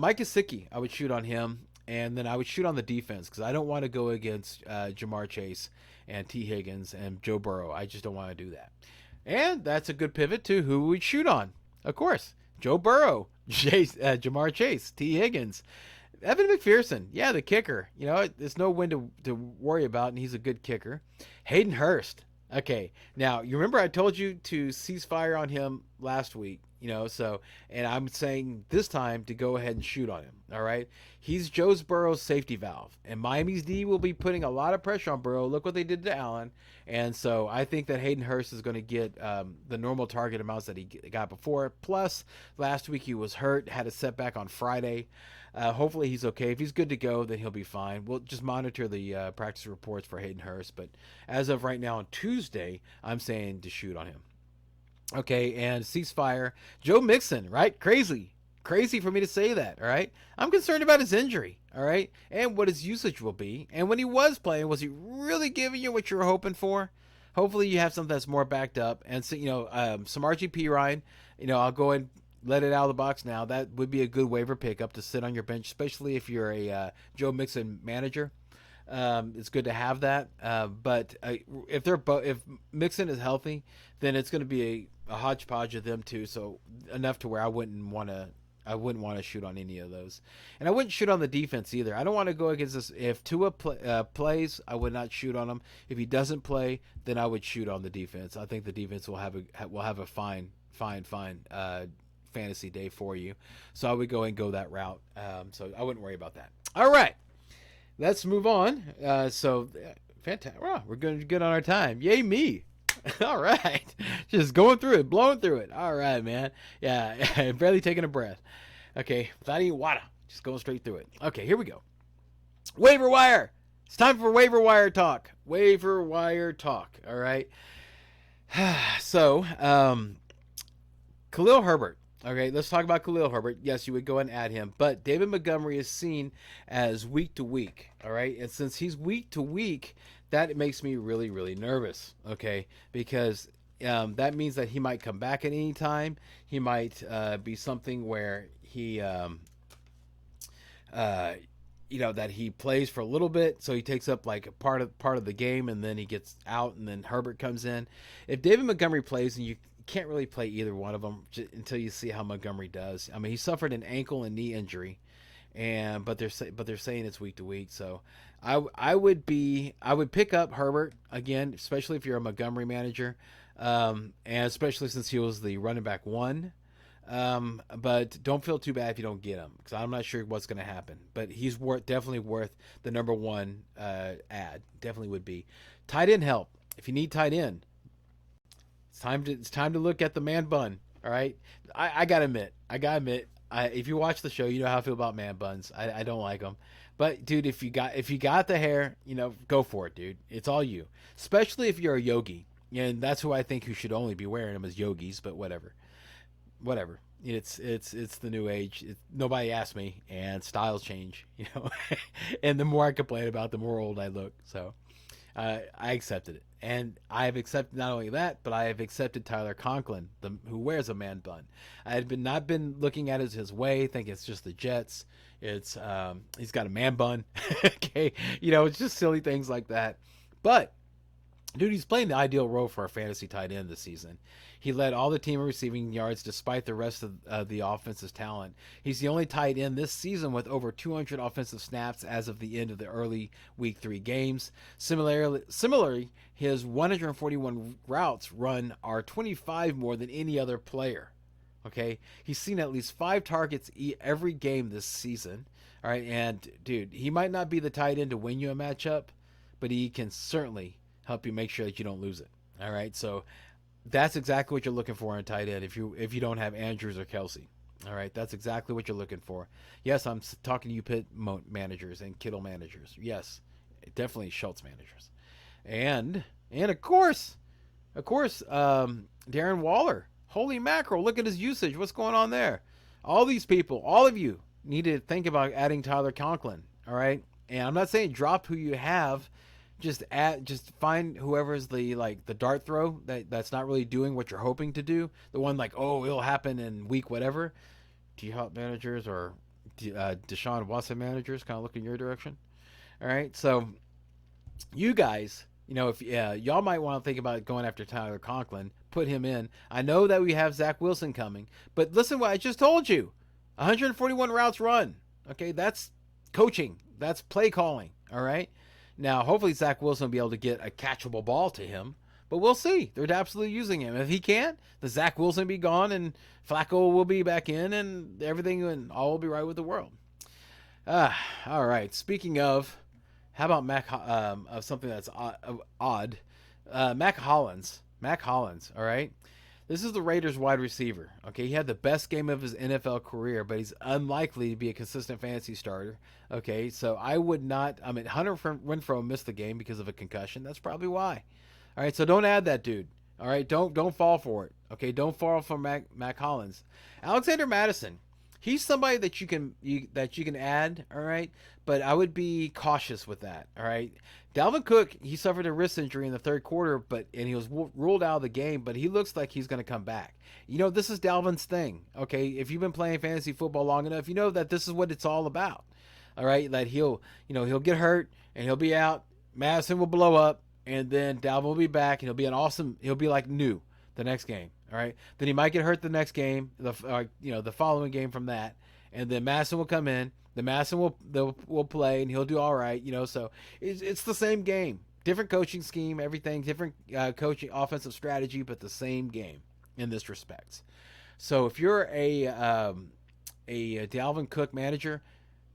Mike Gesicki, I would shoot on him. And then I would shoot on the defense because I don't want to go against Jamar Chase and T. Higgins and Joe Burrow. I just don't want to do that. And that's a good pivot to who we'd shoot on. Of course, Joe Burrow. Jamar Chase, T. Higgins, Evan McPherson, yeah, the kicker. There's no one to worry about, and he's a good kicker. Hayden Hurst. Okay, now you remember I told you to cease fire on him last week. And I'm saying this time to go ahead and shoot on him. All right, he's Joe Burrow's safety valve, and Miami's D will be putting a lot of pressure on Burrow. Look what they did to Allen, and so I think that Hayden Hurst is going to get the normal target amounts that he got before. Plus, last week he was hurt, had a setback on Friday. Hopefully he's okay. If he's good to go, then he'll be fine. We'll just monitor the practice reports for Hayden Hurst. But as of right now on Tuesday, I'm saying to shoot on him. Okay, and ceasefire. Joe Mixon, right? Crazy for me to say that, all right? I'm concerned about his injury, all right? And what his usage will be. And when he was playing, was he really giving you what you were hoping for? Hopefully you have something that's more backed up. And so, some RGP Ryan, I'll go and let it out of the box now. That would be a good waiver pickup to sit on your bench, especially if you're a Joe Mixon manager. It's good to have that. But if Mixon is healthy, then it's going to be a hodgepodge of them too. So enough to where I wouldn't want to shoot on any of those, and I wouldn't shoot on the defense either. I don't want to go against this. If Tua plays, I would not shoot on him. If he doesn't play, then I would shoot on the defense. I think the defense will have a fine fantasy day for you. So I would go that route. So I wouldn't worry about that. All right. Let's move on. Fantastic. Wow, we're going to get on our time. Yay me. All right. Just going through it, blowing through it. All right, man. Yeah, barely taking a breath. Okay, without any water. Just going straight through it. Okay, here we go. Waiver wire. It's time for waiver wire talk. Waiver wire talk. All right. So, Khalil Herbert. Okay, let's talk about Khalil Herbert. Yes, you would go and add him, but David Montgomery is seen as week to week. All right, and since he's week to week, that makes me really, really nervous. Okay, because that means that he might come back at any time. He might be something where he, that he plays for a little bit, so he takes up like a part of the game, and then he gets out, and then Herbert comes in. If David Montgomery plays, and you can't really play either one of them until you see how Montgomery does. I mean, he suffered an ankle and knee injury, but they're saying it's week to week. So I would pick up Herbert again, especially if you're a Montgomery manager, and especially since he was the running back 1. But don't feel too bad if you don't get him, because I'm not sure what's going to happen. But he's definitely worth the number one ad. Definitely would be. Tight end help. If you need tight end, it's time to look at the man bun. All right. I gotta admit. If you watch the show, you know how I feel about man buns. I don't like them. But dude, if you got the hair, go for it, dude. It's all you. Especially if you're a yogi, and that's who I think who should only be wearing them as yogis. But whatever. It's the new age. Nobody asked me, and styles change, and the more I complain about, the more old I look. So I accepted it, and I have accepted not only that, but I have accepted Tyler Conklin, who wears a man bun. I had not been looking at it his way, think it's just the Jets. It's he's got a man bun. Okay, it's just silly things like that, but. Dude, he's playing the ideal role for a fantasy tight end this season. He led all the team in receiving yards despite the rest of the offensive talent. He's the only tight end this season with over 200 offensive snaps as of the end of the early Week 3 games. Similarly, his 141 routes run are 25 more than any other player. Okay, he's seen at least 5 targets every game this season. All right, and dude, he might not be the tight end to win you a matchup, but he can certainly help you make sure that you don't lose it. All right, so that's exactly what you're looking for in tight end if you don't have Andrews or Kelsey. All right, that's exactly what you're looking for. Yes, I'm talking to you Pitt managers and Kittle managers. Yes, definitely Schultz managers, and of course, Darren Waller. Holy mackerel! Look at his usage. What's going on there? All these people, all of you, need to think about adding Tyler Conklin. All right, and I'm not saying drop who you have. Just find whoever's the dart throw that's not really doing what you're hoping to do. The one it'll happen in week whatever. D-Hop managers or Deshaun Watson managers kind of look in your direction. All right, so you guys, if y'all might want to think about going after Tyler Conklin, put him in. I know that we have Zach Wilson coming, but listen what I just told you. 141 routes run. Okay, that's coaching. That's play calling. All right. Now, hopefully Zach Wilson will be able to get a catchable ball to him, but we'll see. They're absolutely using him. If he can't, the Zach Wilson will be gone, and Flacco will be back in, and everything and all will be right with the world. All right. Speaking of, how about of something that's odd? Mac Hollins. All right. This is the Raiders wide receiver. Okay, he had the best game of his NFL career, but he's unlikely to be a consistent fantasy starter. Okay, so I would not. Hunter Renfrow missed the game because of a concussion. That's probably why. All right, so don't add that dude. All right, don't fall for it. Okay, don't fall for Mac Hollins. Alexander Madison. He's somebody that you can add. All right, but I would be cautious with that. All right. Dalvin Cook, he suffered a wrist injury in the third quarter, and he was ruled out of the game, but he looks like he's going to come back. This is Dalvin's thing, okay? If you've been playing fantasy football long enough, you know that this is what it's all about, all right? That he'll get hurt, and he'll be out. Madison will blow up, and then Dalvin will be back, and he'll be like new the next game, all right? Then he might get hurt the next game, the following game from that, and then Madison will come in. The Madison will play, and he'll do all right, So it's the same game, different coaching scheme, everything, different coaching offensive strategy, but the same game in this respect. So if you're a Dalvin Cook manager,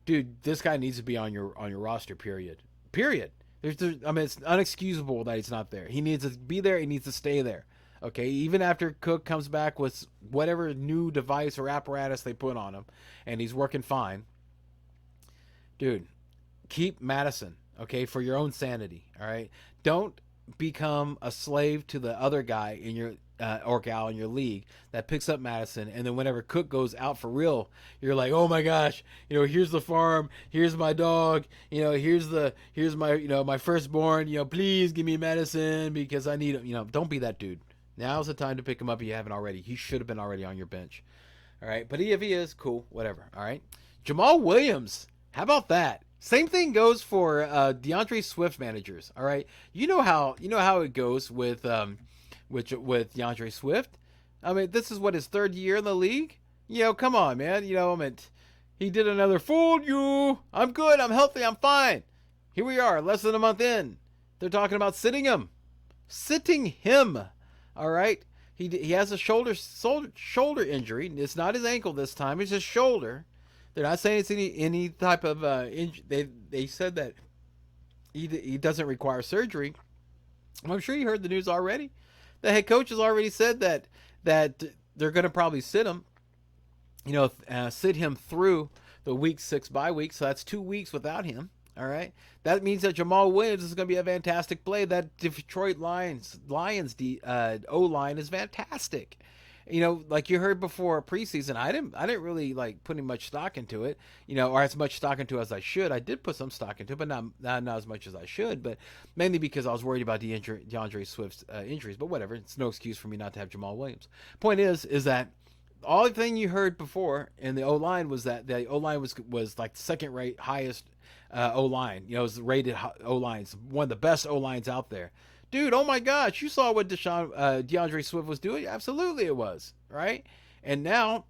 dude, this guy needs to be on your roster. Period. It's unexcusable that he's not there. He needs to be there. He needs to stay there. Okay, even after Cook comes back with whatever new device or apparatus they put on him, and he's working fine. Dude, keep Madison, okay, for your own sanity, all right? Don't become a slave to the other guy in your or gal in your league that picks up Madison, and then whenever Cook goes out for real, you're like, oh my gosh, here's the farm, here's my dog, here's my my firstborn, please give me Madison because I need him. Don't be that dude. Now's the time to pick him up if you haven't already. He should have been already on your bench, all right? But if he is, cool, whatever, all right? Jamal Williams. How about that? Same thing goes for DeAndre Swift managers. All right, you know how it goes with DeAndre Swift. This is what his third year in the league. Come on, man. He did another fool you. I'm good. I'm healthy. I'm fine. Here we are, less than a month in. They're talking about sitting him. All right. He has a shoulder injury. It's not his ankle this time. It's his shoulder. They're not saying it's any type of injury. They said that he doesn't require surgery. I'm sure you heard the news already. The head coach has already said that they're going to probably sit him. Sit him through the week 6 bye week. So that's 2 weeks without him. All right. That means that Jamal Williams is going to be a fantastic play. That Detroit Lions O-line is fantastic. Like you heard before preseason, I didn't really like putting much stock into it, or as much stock into as I should. I did put some stock into it, but not as much as I should, but mainly because I was worried about DeAndre Swift's injuries. But whatever, it's no excuse for me not to have Jamal Williams. Point is that all the thing you heard before in the O-line was that the O-line was like the second rate highest O-line. It was rated O-lines, one of the best O-lines out there. Dude, oh my gosh, you saw what DeAndre Swift was doing? Absolutely it was, right? And now,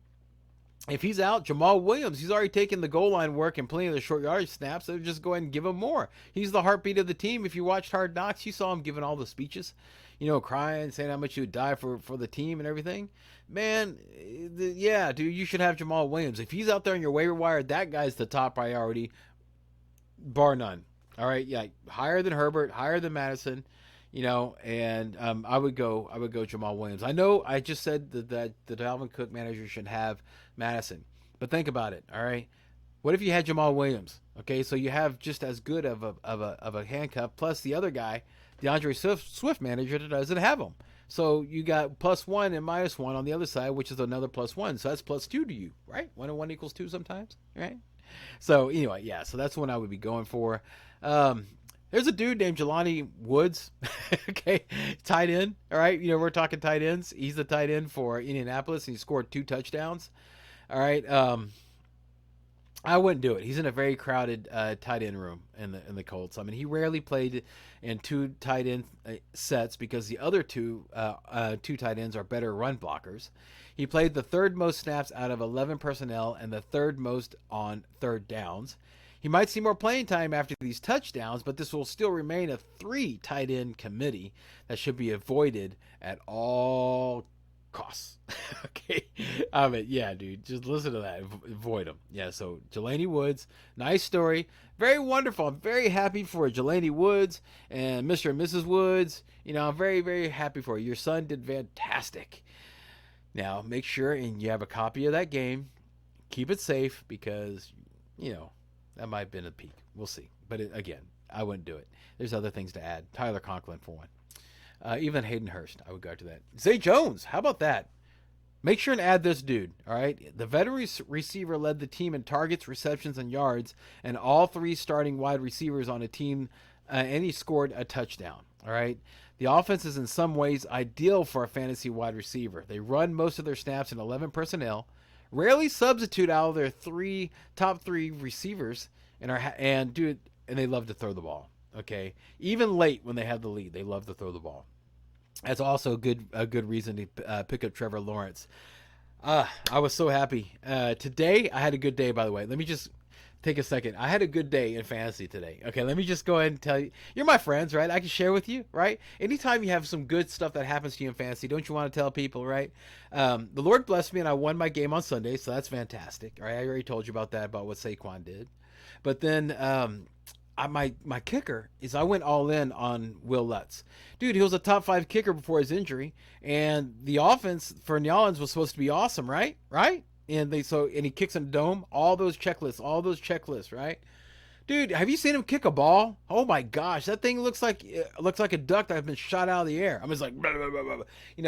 if he's out, Jamal Williams, he's already taken the goal line work and plenty of the short yardage snaps, so just go ahead and give him more. He's the heartbeat of the team. If you watched Hard Knocks, you saw him giving all the speeches, crying, saying how much he would die for the team and everything. Man, yeah, dude, you should have Jamal Williams. If he's out there on your waiver wire, that guy's the top priority, bar none. All right, yeah, higher than Herbert, higher than Madison. And I would go Jamal Williams. I know I just said that the Dalvin Cook manager should have Madison, but think about it. All right, what if you had Jamal Williams? Okay, so you have just as good of a handcuff plus the other guy, DeAndre Swift manager that doesn't have him. So you got +1 and -1 on the other side, which is another +1. So that's +2 to you, right? 1 and 1 equals 2 sometimes, right? So anyway, yeah. So that's what I would be going for. There's a dude named Jelani Woods, okay, tight end, all right? We're talking tight ends. He's the tight end for Indianapolis, and he scored 2 touchdowns, all right? I wouldn't do it. He's in a very crowded tight end room in the Colts. I mean, he rarely played in 2 tight end sets because the other two tight ends are better run blockers. He played the 3rd most snaps out of 11 personnel and the 3rd most on 3rd downs. He might see more playing time after these touchdowns, but this will still remain a 3 tight end committee that should be avoided at all costs. Okay. I mean, yeah, dude, just listen to that. Avoid them. Yeah. So Jelani Woods, nice story. Very wonderful. I'm very happy for Jelani Woods and Mr. and Mrs. Woods. I'm very, very happy for you. Your son did fantastic. Now make sure and you have a copy of that game. Keep it safe because, that might have been a peak. We'll see. But again, I wouldn't do it. There's other things to add. Tyler Conklin for one. Even Hayden Hurst, I would go to that. Zay Jones, how about that? Make sure and add this dude, all right? The veteran receiver led the team in targets, receptions, and yards, and all 3 starting wide receivers on a team, and he scored a touchdown, all right? The offense is in some ways ideal for a fantasy wide receiver. They run most of their snaps in 11 personnel, rarely substitute out of their top three receivers, and they love to throw the ball. Okay, even late when they have the lead, they love to throw the ball. That's also a good reason to pick up Trevor Lawrence. I was so happy today. I had a good day, by the way. Let me just take a second. I had a good day in fantasy today. Okay, let me just go ahead and tell you. You're my friends, right? I can share with you, right? Anytime you have some good stuff that happens to you in fantasy, don't you want to tell people, right? The Lord blessed me, and I won my game on Sunday, so that's fantastic. All right, I already told you about that, about what Saquon did. But then my kicker is I went all in on Will Lutz. Dude, he was a top 5 kicker before his injury, and the offense for New Orleans was supposed to be awesome, right? Right? And he kicks in the dome, all those checklists, right? Dude, have you seen him kick a ball? Oh my gosh, that thing looks like a duck that has been shot out of the air. I'm just like, blah, blah, blah, blah.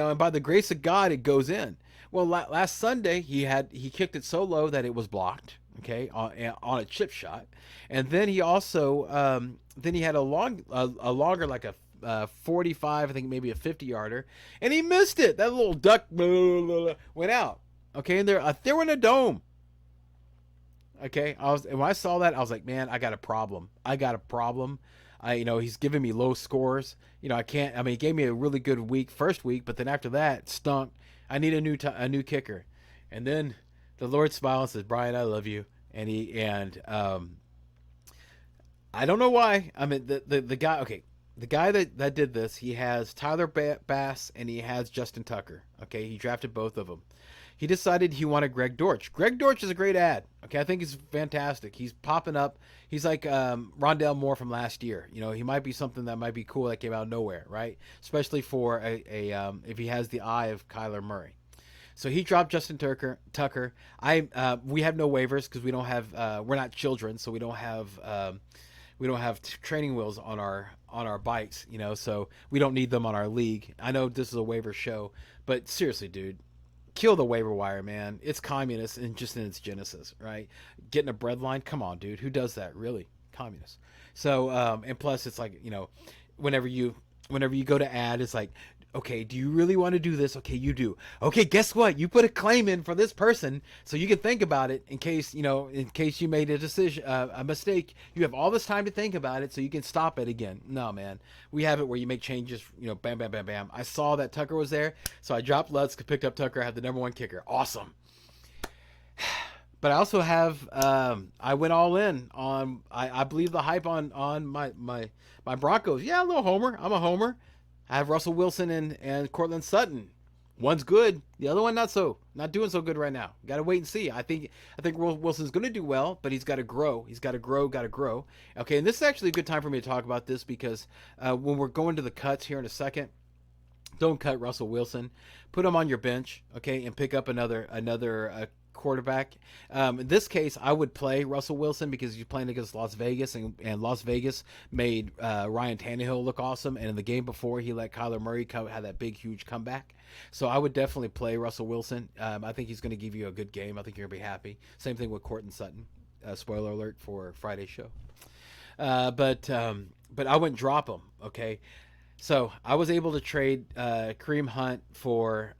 And by the grace of God, it goes in. Well, last Sunday he kicked it so low that it was blocked. Okay, on a chip shot, and then he also he had a longer like a 45, I think maybe a 50-yarder, and he missed it. That little duck went out. Okay, and they were in a dome. Okay, when I saw that, I was like, man, I got a problem. He's giving me low scores. I can't. I mean, he gave me a really good first week, but then after that, it stunk. I need a new kicker, and then the Lord smiles and says, Brian, I love you. And I don't know why. I mean, the guy, okay, the guy that did this, he has Tyler Bass and he has Justin Tucker. Okay, he drafted both of them. He decided he wanted Greg Dortch. Greg Dortch is a great ad. Okay, I think he's fantastic. He's popping up. He's like Rondell Moore from last year. You know, he might be something that might be cool that came out of nowhere, right? Especially for if he has the eye of Kyler Murray. So he dropped Justin Tucker. We have no waivers because we don't have. We're not children, so we don't have training wheels on our bikes. You know, so we don't need them on our league. I know this is a waiver show, but seriously, dude, kill the waiver wire, man. It's communist and just in its genesis, right? Getting a breadline, come on, dude. Who does that? Really, communist. So and plus, it's like, you know, whenever you go to add, it's like, okay, do you really want to do this? Okay, you do. Okay, guess what? You put a claim in for this person so you can think about it in case you made a decision, a mistake. You have all this time to think about it so you can stop it again. No, man. We have it where you make changes, you know, bam, bam, bam, bam. I saw that Tucker was there, so I dropped Lutz, picked up Tucker, I have the number one kicker. Awesome. But I also have, I went all in on, I believe the hype on my Broncos. Yeah, a little homer. I'm a homer. I have Russell Wilson and Cortland Sutton. One's good, the other one not doing so good right now. Got to wait and see. I think Wilson's going to do well, but he's got to grow. He's got to grow. Okay, and this is actually a good time for me to talk about this because when we're going to the cuts here in a second, don't cut Russell Wilson. Put him on your bench, okay, and pick up another quarterback. In this case, I would play Russell Wilson because he's playing against Las Vegas, and Las Vegas made Ryan Tannehill look awesome. And in the game before, he let Kyler Murray have that big, huge comeback. So I would definitely play Russell Wilson. I think he's going to give you a good game. I think you're going to be happy. Same thing with Cortland Sutton. Spoiler alert for Friday's show. But I wouldn't drop him. Okay, so I was able to trade Kareem Hunt for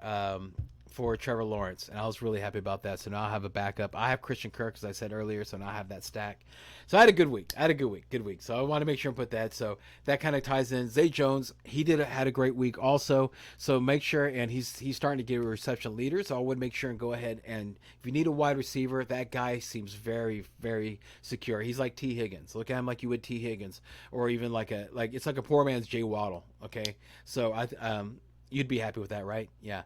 Trevor Lawrence, and I was really happy about that. So now I have a backup. I have Christian Kirk, as I said earlier, so now I have that stack. So I had a good week. Good week. So I want to make sure and put that. So that kind of ties in. Zay Jones, he had a great week also. So make sure, and he's starting to get a reception leader. So I would make sure and go ahead, and if you need a wide receiver, that guy seems very, very secure. He's like T. Higgins. Look at him like you would T. Higgins, or even it's like a poor man's Jay Waddle. Okay, so you'd be happy with that, right? Yeah.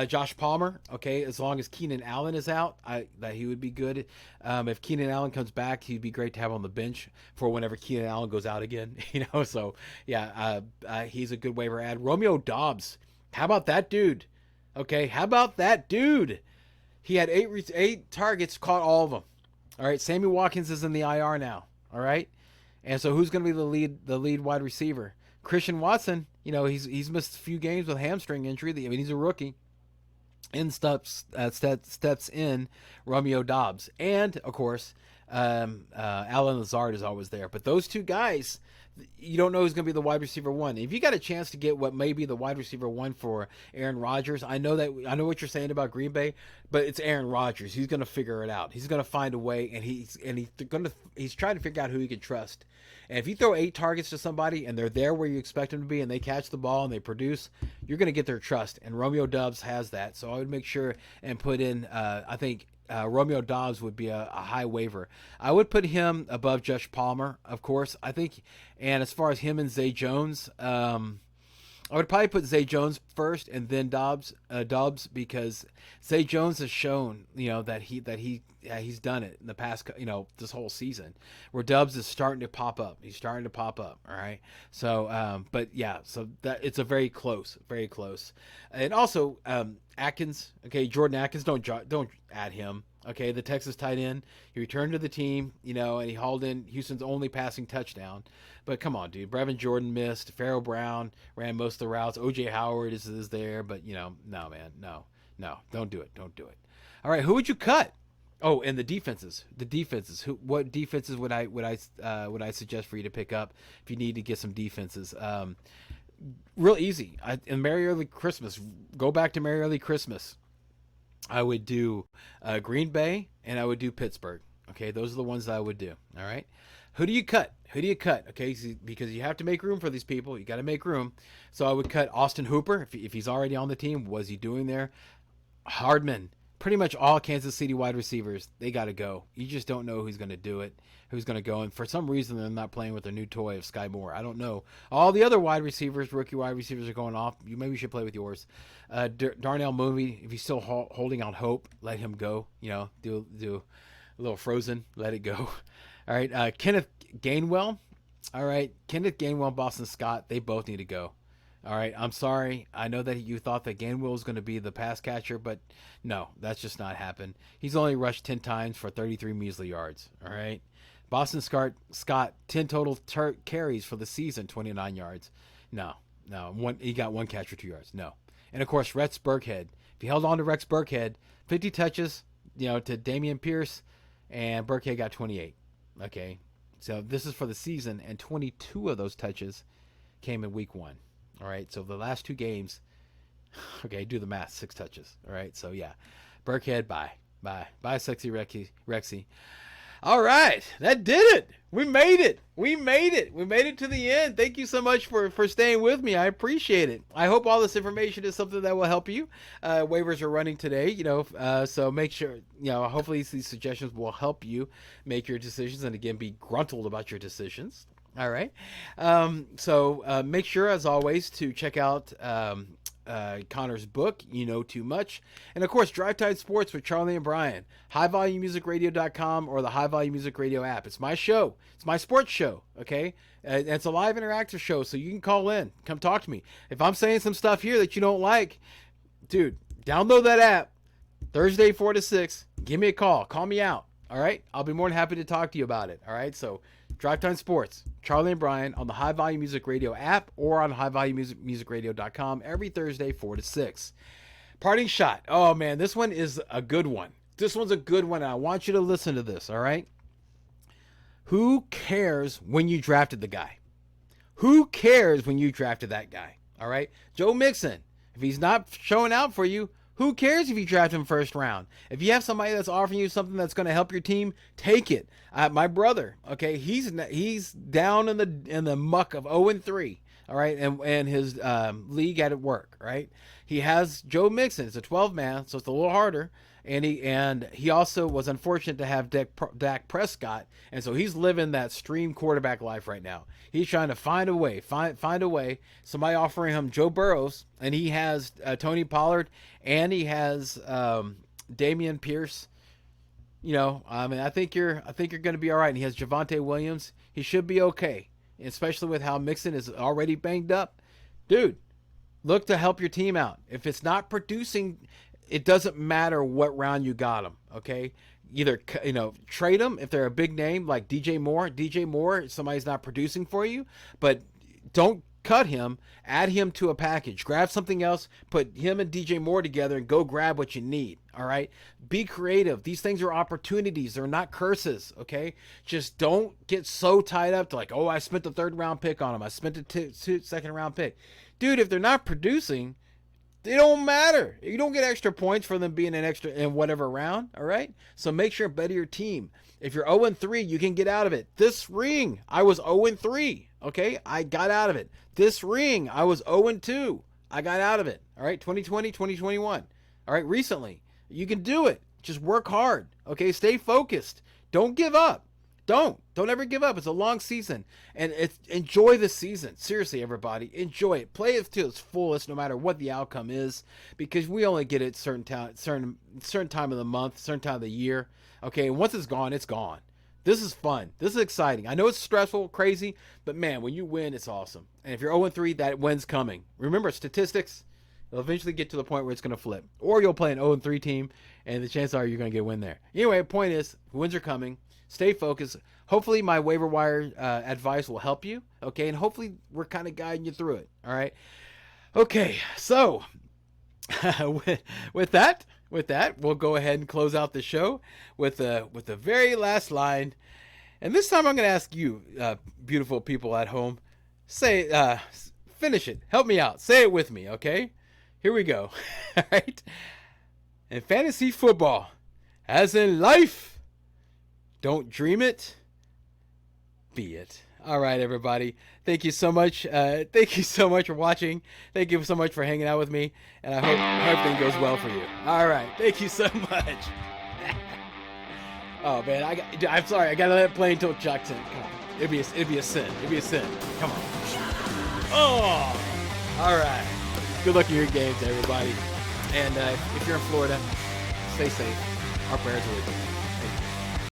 Josh Palmer, okay, as long as Keenan Allen is out, that he would be good. If Keenan Allen comes back, he'd be great to have on the bench for whenever Keenan Allen goes out again. You know, so yeah, he's a good waiver ad. Romeo Doubs, how about that dude? Okay, how about that dude? He had eight targets, caught all of them. All right, Sammy Watkins is in the IR now. All right, and so who's going to be the lead wide receiver? Christian Watson, you know, he's missed a few games with hamstring injury. I mean, he's a rookie. In steps in Romeo Doubs, and of course, Alan Lazard is always there. But those two guys, you don't know who's going to be the wide receiver one. If you got a chance to get what may be the wide receiver one for Aaron Rodgers, I know what you're saying about Green Bay, but it's Aaron Rodgers. He's going to figure it out. He's going to find a way, and he's trying to figure out who he can trust. And if you throw 8 targets to somebody and they're there where you expect them to be and they catch the ball and they produce, you're going to get their trust. And Romeo Doubs has that. So I would make sure and put in, I think Romeo Doubs would be a high waiver. I would put him above Josh Palmer, of course. I think, and as far as him and Zay Jones, I would probably put Zay Jones first and then Doubs, because Zay Jones has shown, you know, that he's done it in the past, you know, this whole season, where Doubs is starting to pop up. He's starting to pop up. All right. So, but yeah, so that it's a very close, and also Atkins. Okay, Jordan Atkins. Don't add him. Okay, the Texas tight end. He returned to the team, you know, and he hauled in Houston's only passing touchdown. But come on, dude. Brevin Jordan missed. Pharaoh Brown ran most of the routes. O.J. Howard is there, but, you know, no, man. No. Don't do it. All right, who would you cut? Oh, and the defenses. What defenses would I suggest for you to pick up if you need to get some defenses? Real easy. In Merry Early Christmas. Go back to Merry Early Christmas. I would do Green Bay, and I would do Pittsburgh. Okay, those are the ones that I would do. All right. Who do you cut? Okay, because you have to make room for these people. You got to make room. So I would cut Austin Hooper if he's already on the team. What is he doing there? Hardman. pretty much all Kansas City wide receivers, they got to go. You just don't know who's going to do it, who's going to go. And for some reason, they're not playing with their new toy of Sky Moore. I don't know. All the other wide receivers, rookie wide receivers, are going off. You maybe should play with yours. Darnell Mooney, if he's still holding out hope, let him go. Do a little Frozen, let it go. All right, Kenneth Gainwell. All right, Kenneth Gainwell, Boston Scott, they both need to go. All right, I'm sorry. I know that you thought that Gainwell was going to be the pass catcher, but no, that's just not happened. He's only rushed 10 times for 33 measly yards. All right, Boston Scott 10 total carries for the season, 29 yards. No, he got 1 catch for 2 yards. No, and of course Rex Burkhead. If you held on to Rex Burkhead, 50 touches, to Dameon Pierce, and Burkhead got 28. Okay, so this is for the season, and 22 of those touches came in week 1. All right, so the last 2 games, okay, do the math, 6 touches. All right, so yeah, Burkhead, bye, sexy Rexy. All right, that did it. We made it. We made it to the end. Thank you so much for staying with me. I appreciate it. I hope all this information is something that will help you. Waivers are running today, so make sure, hopefully these suggestions will help you make your decisions, and again, be gruntled about your decisions. All right. So make sure, as always, to check out Connor's book, You Know Too Much. And, of course, Drive Time Sports with Charlie and Brian. HighVolumeMusicRadio.com or the High Volume Music Radio app. It's my show. It's my sports show, okay? And it's a live interactive show, so you can call in. Come talk to me. If I'm saying some stuff here that you don't like, dude, download that app. Thursday, 4 to 6. Give me a call. Call me out. All right? I'll be more than happy to talk to you about it. All right? So, Drive Time Sports, Charlie and Brian on the High Volume Music Radio app or on highvolumemusicradio.com every Thursday, 4 to 6. Parting shot. Oh, man, this one is a good one. This one's a good one, and I want you to listen to this, all right? Who cares when you drafted the guy? Who cares when you drafted that guy, all right? Joe Mixon, if he's not showing out for you, who cares if you draft him first round? If you have somebody that's offering you something that's going to help your team, take it. My brother, okay, he's down in the muck of 0-3, all right, and his league at work, right? He has Joe Mixon. It's a 12-man, so it's a little harder. And he also was unfortunate to have Dak Prescott, and so he's living that stream quarterback life right now. He's trying to find a way, find a way. Somebody offering him Joe Burrows, and he has Tony Pollard, and he has Dameon Pierce. I think you're going to be all right. And he has Javonte Williams. He should be okay, especially with how Mixon is already banged up. Dude, look to help your team out. If it's not producing, it doesn't matter what round you got them, okay? Either, trade them if they're a big name like DJ Moore. DJ Moore, somebody's not producing for you, but don't cut him. Add him to a package. Grab something else, put him and DJ Moore together, and go grab what you need, all right? Be creative. These things are opportunities. They're not curses, okay? Just don't get so tied up to oh, I spent the 3rd round pick on him. I spent the 2nd round pick. Dude, if they're not producing, they don't matter. You don't get extra points for them being an extra in whatever round, all right? So make sure to better your team. If you're 0-3, you can get out of it. This ring, I was 0-3, okay? I got out of it. This ring, I was 0-2. I got out of it, all right? 2020, 2021, all right? Recently, you can do it. Just work hard, okay? Stay focused. Don't give up. Don't ever give up. It's a long season, and enjoy the season. Seriously, everybody, enjoy it. Play it to its fullest, no matter what the outcome is, because we only get it certain time of the month, certain time of the year. Okay, and once it's gone, it's gone. This is fun. This is exciting. I know it's stressful, crazy, but man, when you win, it's awesome. And if you're 0-3, that win's coming. Remember, statistics, it'll eventually get to the point where it's going to flip, or you'll play an 0-3 team, and the chances are you're going to get a win there. Anyway, the point is, wins are coming. Stay focused. Hopefully my waiver wire advice will help you, okay? And hopefully we're kind of guiding you through it, all right? Okay, so with that, we'll go ahead and close out the show with the very last line. And this time I'm going to ask you, beautiful people at home, finish it. Help me out. Say it with me, okay? Here we go. All right? In fantasy football, as in life, don't dream it, be it. All right, everybody. Thank you so much. Thank you so much for watching. Thank you so much for hanging out with me. And I hope everything goes well for you. All right. Thank you so much. Oh, man. I'm sorry. I got to let it play until Chuck's in. Come on. It'd be a sin. It'd be a sin. Come on. Oh. All right. Good luck in your games, everybody. And if you're in Florida, stay safe. Our prayers are with you.